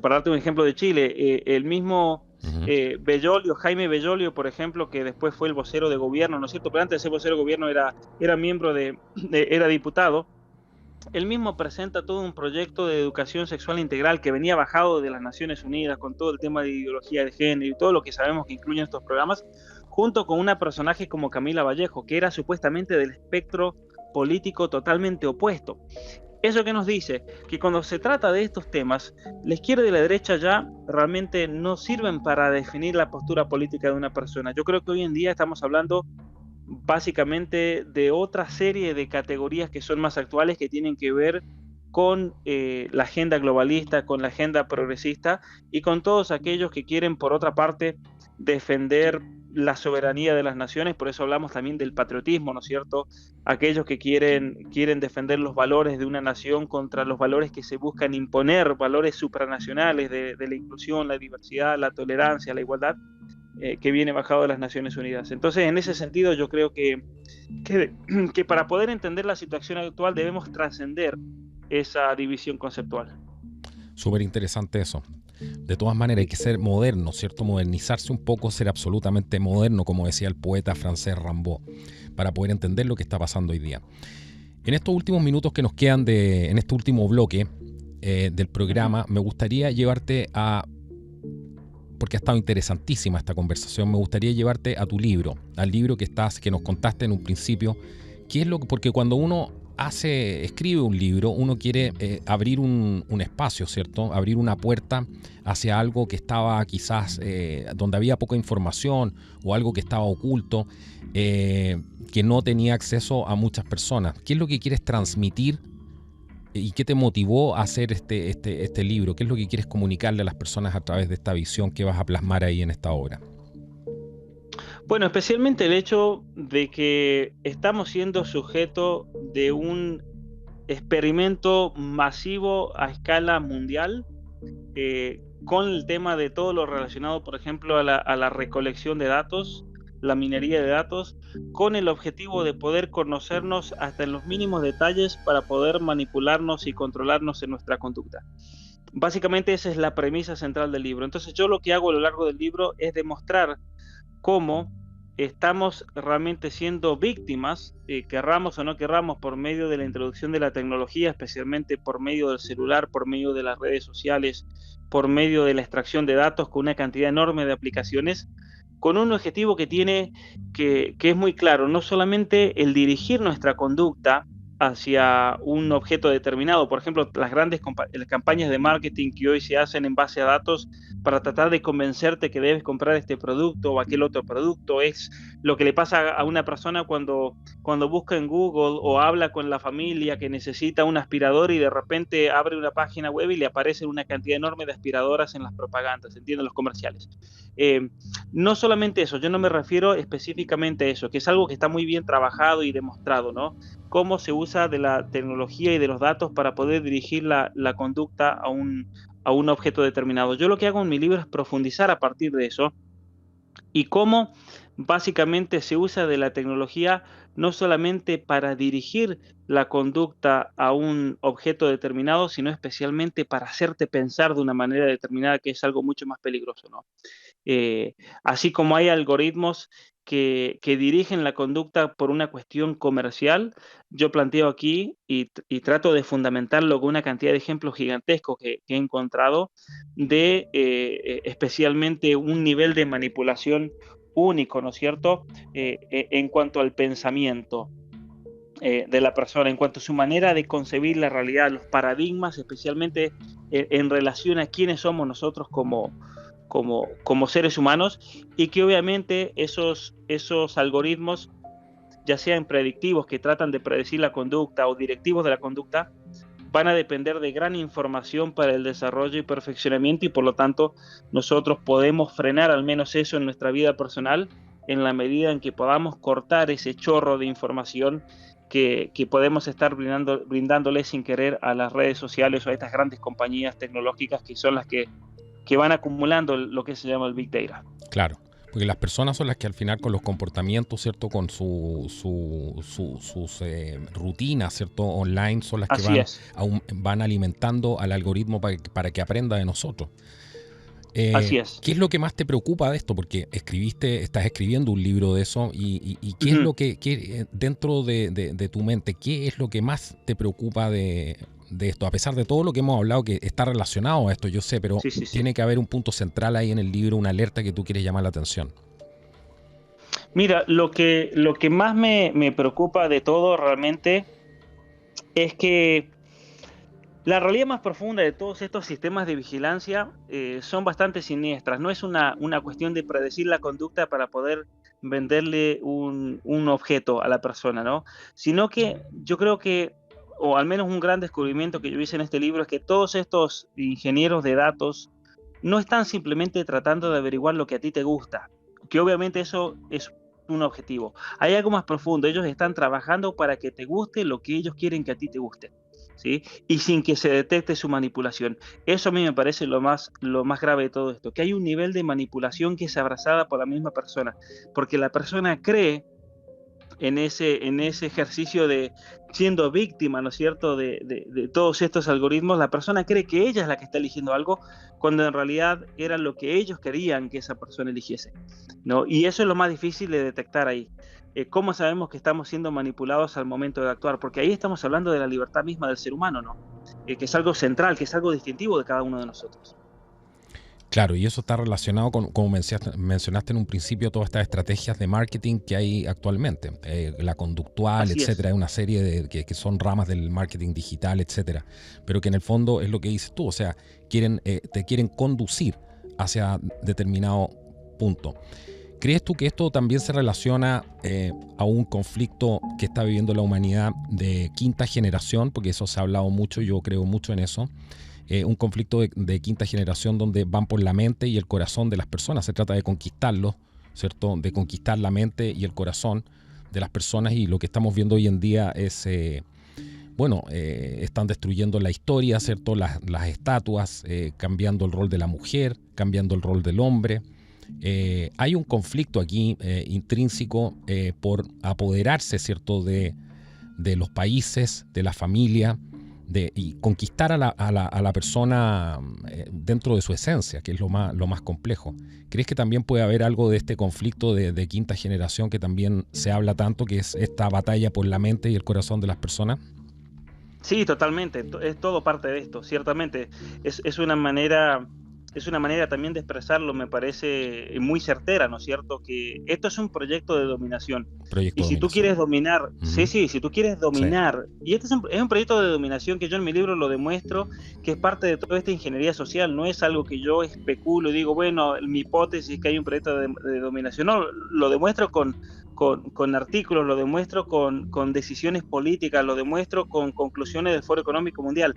para darte un ejemplo de Chile, el mismo Bellolio, Jaime Bellolio, por ejemplo, que después fue el vocero de gobierno, ¿no es cierto? Pero antes de ser vocero de gobierno era miembro era diputado. Él mismo presenta todo un proyecto de educación sexual integral que venía bajado de las Naciones Unidas con todo el tema de ideología de género y todo lo que sabemos que incluyen estos programas, junto con una personaje como Camila Vallejo, que era supuestamente del espectro político totalmente opuesto. ¿Eso qué nos dice? Que cuando se trata de estos temas, la izquierda y la derecha ya realmente no sirven para definir la postura política de una persona. Yo creo que hoy en día estamos hablando básicamente de otra serie de categorías que son más actuales, que tienen que ver con la agenda globalista, con la agenda progresista y con todos aquellos que quieren, por otra parte, defender la soberanía de las naciones. Por eso hablamos también del patriotismo, ¿no es cierto? Aquellos que quieren defender los valores de una nación contra los valores que se buscan imponer, valores supranacionales de la inclusión, la diversidad, la tolerancia, la igualdad, que viene bajado de las Naciones Unidas. Entonces, en ese sentido, yo creo que para poder entender la situación actual debemos trascender esa división conceptual. Súper interesante eso. De todas maneras hay que ser moderno, ¿cierto? Modernizarse un poco, ser absolutamente moderno, como decía el poeta francés Rimbaud, para poder entender lo que está pasando hoy día. En estos últimos minutos que nos quedan en este último bloque del programa, me gustaría llevarte porque ha estado interesantísima esta conversación, me gustaría llevarte a tu libro, al libro que nos contaste en un principio, porque cuando uno escribe un libro, uno quiere abrir un espacio, ¿cierto? Abrir una puerta hacia algo que estaba quizás donde había poca información o algo que estaba oculto, que no tenía acceso a muchas personas. ¿Qué es lo que quieres transmitir y qué te motivó a hacer este libro? ¿Qué es lo que quieres comunicarle a las personas a través de esta visión que vas a plasmar ahí en esta obra? Bueno, especialmente el hecho de que estamos siendo sujeto de un experimento masivo a escala mundial, con el tema de todo lo relacionado, por ejemplo, a la recolección de datos, la minería de datos, con el objetivo de poder conocernos hasta en los mínimos detalles para poder manipularnos y controlarnos en nuestra conducta. Básicamente esa es la premisa central del libro. Entonces yo lo que hago a lo largo del libro es demostrar cómo estamos realmente siendo víctimas, querramos o no querramos, por medio de la introducción de la tecnología, especialmente por medio del celular, por medio de las redes sociales, por medio de la extracción de datos con una cantidad enorme de aplicaciones, con un objetivo que es muy claro, no solamente el dirigir nuestra conducta hacia un objeto determinado. Por ejemplo, las grandes campañas de marketing que hoy se hacen en base a datos para tratar de convencerte que debes comprar este producto o aquel otro producto, es lo que le pasa a una persona cuando busca en Google o habla con la familia que necesita un aspirador y de repente abre una página web y le aparece una cantidad enorme de aspiradoras en las propagandas, ¿entienden? Los comerciales. No solamente eso, yo no me refiero específicamente a eso, que es algo que está muy bien trabajado y demostrado, ¿no? Cómo se usa de la tecnología y de los datos para poder dirigir la conducta a un objeto determinado. Yo lo que hago en mi libro es profundizar a partir de eso y cómo básicamente se usa de la tecnología no solamente para dirigir la conducta a un objeto determinado, sino especialmente para hacerte pensar de una manera determinada, que es algo mucho más peligroso, ¿no? Así como hay algoritmos que dirigen la conducta por una cuestión comercial, yo planteo aquí y trato de fundamentarlo con una cantidad de ejemplos gigantescos que he encontrado de especialmente un nivel de manipulación único, ¿no es cierto? En cuanto al pensamiento de la persona, en cuanto a su manera de concebir la realidad, los paradigmas, especialmente en relación a quiénes somos nosotros como seres humanos, y que obviamente esos algoritmos, ya sean predictivos que tratan de predecir la conducta o directivos de la conducta, van a depender de gran información para el desarrollo y perfeccionamiento, y por lo tanto nosotros podemos frenar al menos eso en nuestra vida personal en la medida en que podamos cortar ese chorro de información que podemos estar brindándole sin querer a las redes sociales o a estas grandes compañías tecnológicas que son las que van acumulando lo que se llama el Big Data. Claro, porque las personas son las que al final con los comportamientos, ¿cierto? Con sus rutinas, ¿cierto? Online son las que van alimentando al algoritmo para que aprenda de nosotros. Así es. ¿Qué es lo que más te preocupa de esto? Porque estás escribiendo un libro de eso y ¿qué es lo que dentro de tu mente, qué es lo que más te preocupa de esto? A pesar de todo lo que hemos hablado que está relacionado a esto, yo sé, pero tiene que haber un punto central ahí en el libro, una alerta que tú quieres llamar la atención. Mira, lo que más me preocupa de todo realmente es que la realidad más profunda de todos estos sistemas de vigilancia son bastante siniestras. No es una cuestión de predecir la conducta para poder venderle un objeto a la persona, ¿no? Sino que yo creo que, o al menos un gran descubrimiento que yo hice en este libro, es que todos estos ingenieros de datos no están simplemente tratando de averiguar lo que a ti te gusta, que obviamente eso es un objetivo. Hay algo más profundo. Ellos están trabajando para que te guste lo que ellos quieren que a ti te guste, ¿sí? Y sin que se detecte su manipulación. Eso a mí me parece lo más grave de todo esto, que hay un nivel de manipulación que es abrazada por la misma persona, porque la persona cree en ese ejercicio de siendo víctima, ¿no es cierto?, de todos estos algoritmos, la persona cree que ella es la que está eligiendo algo, cuando en realidad era lo que ellos querían que esa persona eligiese, ¿no? Y eso es lo más difícil de detectar ahí. ¿Cómo sabemos que estamos siendo manipulados al momento de actuar? Porque ahí estamos hablando de la libertad misma del ser humano, ¿no? Que es algo central, que es algo distintivo de cada uno de nosotros. Claro, y eso está relacionado con, como mencionaste en un principio, todas estas estrategias de marketing que hay actualmente, la conductual, Así es. etcétera. Hay una serie de que son ramas del marketing digital, etcétera. Pero que en el fondo es lo que dices tú, o sea, te quieren conducir hacia determinado punto. ¿Crees tú que esto también se relaciona a un conflicto que está viviendo la humanidad de quinta generación? Porque eso se ha hablado mucho, yo creo mucho en eso. Un conflicto de quinta generación donde van por la mente y el corazón de las personas. Se trata de conquistarlos, ¿cierto? De conquistar la mente y el corazón de las personas, y lo que estamos viendo hoy en día es, están destruyendo la historia, ¿cierto? Las estatuas, cambiando el rol de la mujer, cambiando el rol del hombre. Hay un conflicto aquí intrínseco por apoderarse, ¿cierto?, de los países, de la familia, y conquistar a la persona dentro de su esencia, que es lo más complejo. ¿Crees que también puede haber algo de este conflicto de quinta generación que también se habla tanto, que es esta batalla por la mente y el corazón de las personas? Sí, totalmente. Es todo parte de esto, ciertamente. Es una manera también de expresarlo, me parece muy certera, ¿no es cierto? Que esto es un proyecto de dominación. Proyecto Y de si tú dominación. quieres dominar, sí, Uh-huh. sí, si tú quieres Sí, dominar, y este es un proyecto de dominación que yo en mi libro lo demuestro, que es parte de toda esta ingeniería social, no es algo que yo especulo y digo, bueno, mi hipótesis es que hay un proyecto de dominación, no, lo demuestro con artículos, lo demuestro con decisiones políticas, lo demuestro con conclusiones del Foro Económico Mundial.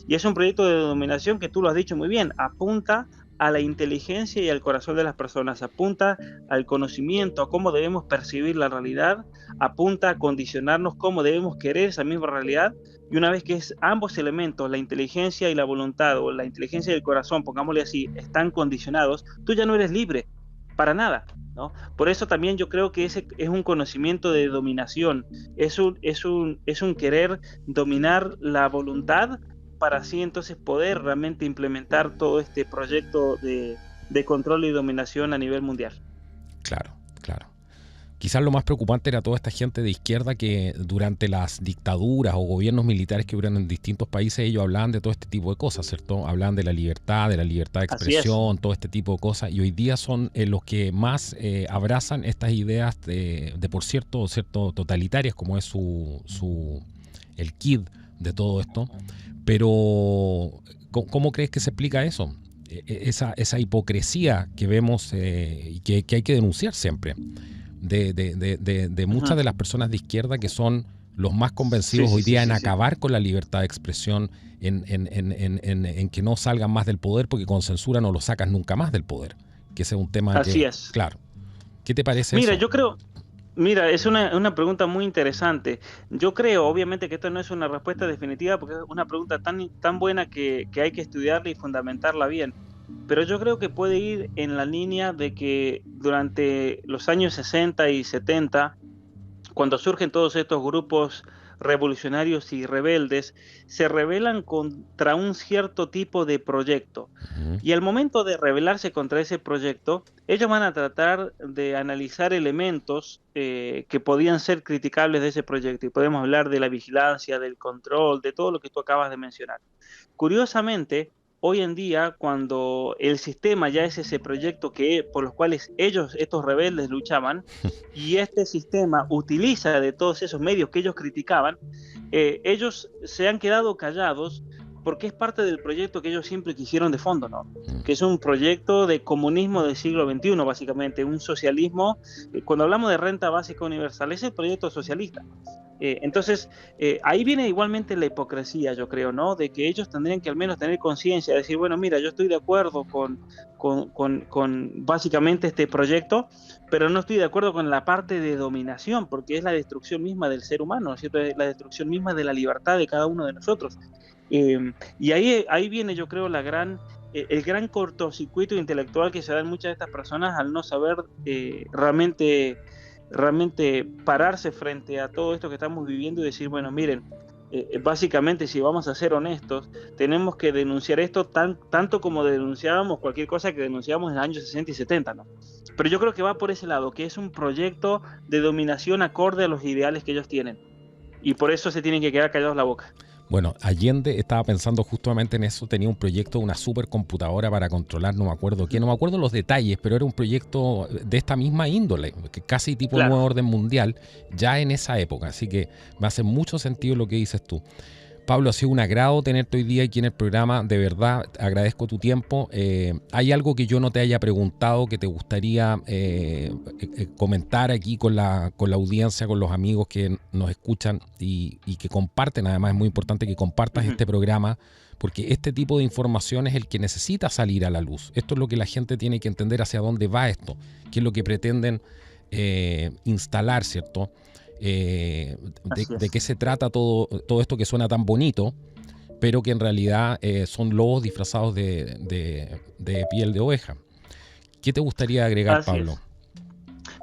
Y es un proyecto de dominación que tú lo has dicho muy bien, apunta a la inteligencia y al corazón de las personas, apunta al conocimiento, a cómo debemos percibir la realidad, apunta a condicionarnos cómo debemos querer esa misma realidad. Y una vez que es ambos elementos, la inteligencia y la voluntad, o la inteligencia y el corazón, pongámosle así, están condicionados, tú ya no eres libre para nada, ¿no? Por eso también yo creo que ese es un conocimiento de dominación, es un querer dominar la voluntad para así entonces poder realmente implementar todo este proyecto de control y dominación a nivel mundial. claro, claro. Quizás lo más preocupante era toda esta gente de izquierda que durante las dictaduras o gobiernos militares que hubieran en distintos países, ellos hablaban de todo este tipo de cosas, ¿cierto? Hablaban de la libertad de Así es. expresión, todo este tipo de cosas, y hoy día son los que más abrazan estas ideas por cierto totalitarias, como es el quid de todo esto. Pero, ¿cómo crees que se explica eso? Esa hipocresía que vemos y que hay que denunciar siempre de muchas Ujú. de las personas de izquierda que son los más Sí, convencidos sí, hoy sí, día en sí, sí. acabar con la libertad de expresión, en que no salgan más del poder, porque con censura no lo sacas nunca más del poder, que ese es un tema Así que, es. claro. ¿Qué te parece Mira, eso? yo creo, mira, es una pregunta muy interesante. Yo creo, obviamente, que esto no es una respuesta definitiva porque es una pregunta tan buena que hay que estudiarla y fundamentarla bien. Pero yo creo que puede ir en la línea de que durante los años 60 y 70, cuando surgen todos estos grupos revolucionarios y rebeldes, se rebelan contra un cierto tipo de proyecto. Ujú, Y al momento de rebelarse contra ese proyecto, ellos van a tratar de analizar elementos que podían ser criticables de ese proyecto. Y podemos hablar de la vigilancia, del control, de todo lo que tú acabas de mencionar. Curiosamente, hoy en día, cuando el sistema ya es ese proyecto por los cuales ellos, estos rebeldes, luchaban, y este sistema utiliza de todos esos medios que ellos criticaban, ellos se han quedado callados porque es parte del proyecto que ellos siempre quisieron de fondo, ¿no? ujú. Que es un proyecto de comunismo del siglo XXI, básicamente, un socialismo. Cuando hablamos de renta básica universal, es el proyecto socialista. Entonces, ahí viene igualmente la hipocresía, yo creo, ¿no? De que ellos tendrían que al menos tener conciencia, decir, bueno, mira, yo estoy de acuerdo con básicamente este proyecto, pero no estoy de acuerdo con la parte de dominación, porque es la destrucción misma del ser humano, ¿no es cierto? Es la destrucción misma de la libertad de cada uno de nosotros. Y ahí viene, yo creo, el gran cortocircuito intelectual que se da en muchas de estas personas al no saber realmente realmente pararse frente a todo esto que estamos viviendo y decir, bueno, miren, básicamente, si vamos a ser honestos, tenemos que denunciar esto tanto como denunciábamos cualquier cosa que denunciábamos en los años 60 y 70, ¿no? Pero yo creo que va por ese lado, que es un proyecto de dominación acorde a los ideales que ellos tienen. Y por eso se tienen que quedar callados la boca. Bueno, Allende estaba pensando justamente en eso, tenía un proyecto de una supercomputadora para controlar, no me acuerdo qué, no me acuerdo los detalles, pero era un proyecto de esta misma índole, que casi tipo Claro. nuevo orden mundial, ya en esa época, así que me hace mucho sentido lo que dices tú. Pablo, ha sido un agrado tenerte hoy día aquí en el programa, de verdad, agradezco tu tiempo. ¿Hay algo que yo no te haya preguntado que te gustaría comentar aquí con la audiencia, con los amigos que nos escuchan y que comparten? Además es muy importante que compartas este programa, porque este tipo de información es el que necesita salir a la luz. Esto es lo que la gente tiene que entender, hacia dónde va esto, qué es lo que pretenden instalar, ¿cierto? De qué se trata todo esto que suena tan bonito, pero que en realidad son lobos disfrazados de piel de oveja. ¿Qué te gustaría agregar, Así Pablo? es.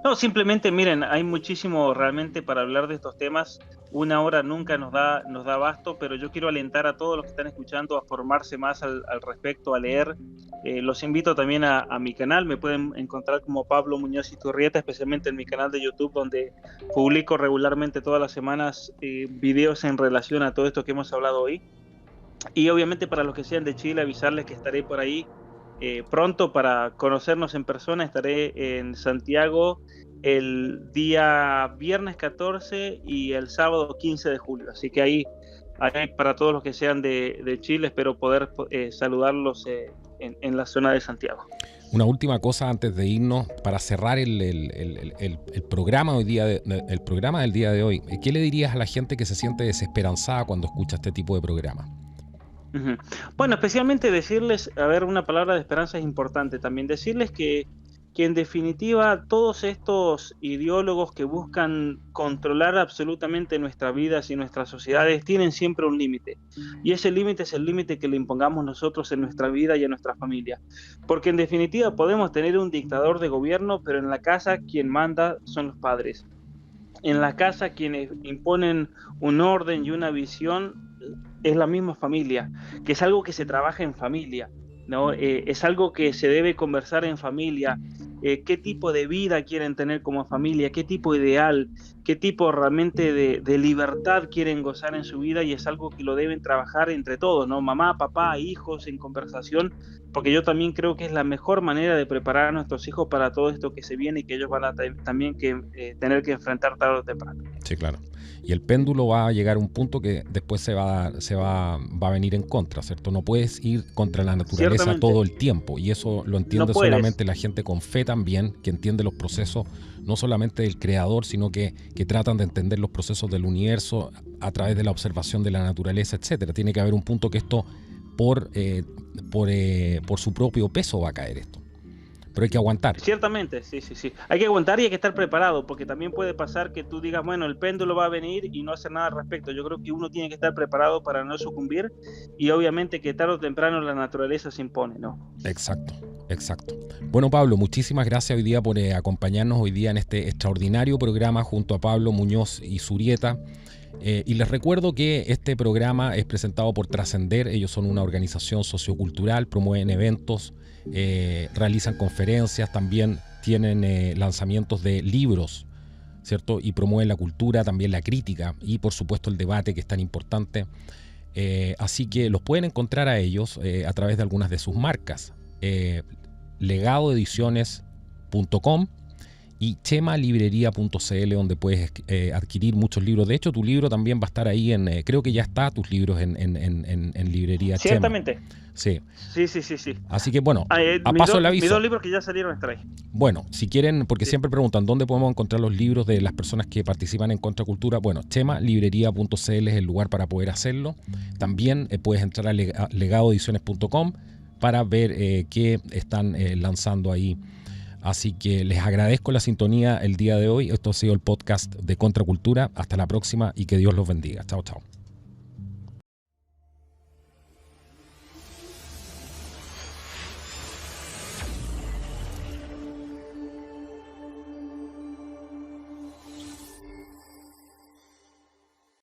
No, simplemente miren, hay muchísimo realmente para hablar de estos temas. Una hora nunca nos da abasto, pero yo quiero alentar a todos los que están escuchando a formarse más al respecto, a leer. Los invito también a mi canal, me pueden encontrar como Pablo Muñoz Iturrieta, especialmente en mi canal de YouTube, donde publico regularmente todas las semanas videos en relación a todo esto que hemos hablado hoy. Y obviamente para los que sean de Chile, avisarles que estaré por ahí pronto para conocernos en persona. Estaré en Santiago el día viernes 14 y el sábado 15 de julio. Así que ahí para todos los que sean de Chile, espero poder saludarlos en la zona de Santiago. Una última cosa antes de irnos, para cerrar el programa hoy día el programa del día de hoy. ¿Qué le dirías a la gente que se siente desesperanzada cuando escucha este tipo de programa? Ujú. Bueno, especialmente decirles, a ver, una palabra de esperanza es importante también, decirles que en definitiva todos estos ideólogos que buscan controlar absolutamente nuestras vidas y nuestras sociedades tienen siempre un límite, y ese límite es el límite que le impongamos nosotros en nuestra vida y en nuestra familia, porque en definitiva podemos tener un dictador de gobierno, pero en la casa quien manda son los padres. En la casa quienes imponen un orden y una visión es la misma familia, que es algo que se trabaja en familia, ¿no? Es algo que se debe conversar en familia. Qué tipo de vida quieren tener como familia, qué tipo ideal, qué tipo realmente de libertad quieren gozar en su vida, y es algo que lo deben trabajar entre todos, ¿no? Mamá, papá, hijos, en conversación, porque yo también creo que es la mejor manera de preparar a nuestros hijos para todo esto que se viene y que ellos van a también tener que enfrentar tarde o temprano. Sí, claro. Y el péndulo va a llegar a un punto que después va a venir en contra, ¿cierto? No puedes ir contra la naturaleza todo el tiempo, y eso lo entiende solamente la gente con fe también, que entiende los procesos no solamente del creador, sino que tratan de entender los procesos del universo a través de la observación de la naturaleza, etcétera. Tiene que haber un punto que esto por su propio peso va a caer esto. Pero hay que aguantar. Ciertamente, sí. Hay que aguantar y hay que estar preparado, porque también puede pasar que tú digas, bueno, el péndulo va a venir y no hacer nada al respecto. Yo creo que uno tiene que estar preparado para no sucumbir, y obviamente que tarde o temprano la naturaleza se impone, ¿no? Exacto. Bueno, Pablo, muchísimas gracias hoy día por acompañarnos hoy día en este extraordinario programa junto a Pablo Muñoz Iturrieta. Y les recuerdo que este programa es presentado por Trascender. Ellos son una organización sociocultural, promueven eventos, realizan conferencias, también tienen lanzamientos de libros, ¿cierto? Y promueven la cultura, también la crítica y por supuesto el debate, que es tan importante. Así que los pueden encontrar a ellos a través de algunas de sus marcas. Legadoediciones.com y chemalibrería.cl, donde puedes adquirir muchos libros. De hecho, tu libro también va a estar ahí creo que ya está tus libros en librería. Ciertamente. Chema. Sí. Sí. Así que bueno, a paso el aviso. Mis 2 libros que ya salieron están ahí. Bueno, si quieren, porque siempre preguntan dónde podemos encontrar los libros de las personas que participan en Contracultura. Bueno, chemalibrería.cl es el lugar para poder hacerlo. También puedes entrar a legadoediciones.com para ver qué están lanzando ahí. Así que les agradezco la sintonía el día de hoy. Esto ha sido el podcast de Contracultura. Hasta la próxima y que Dios los bendiga. Chao.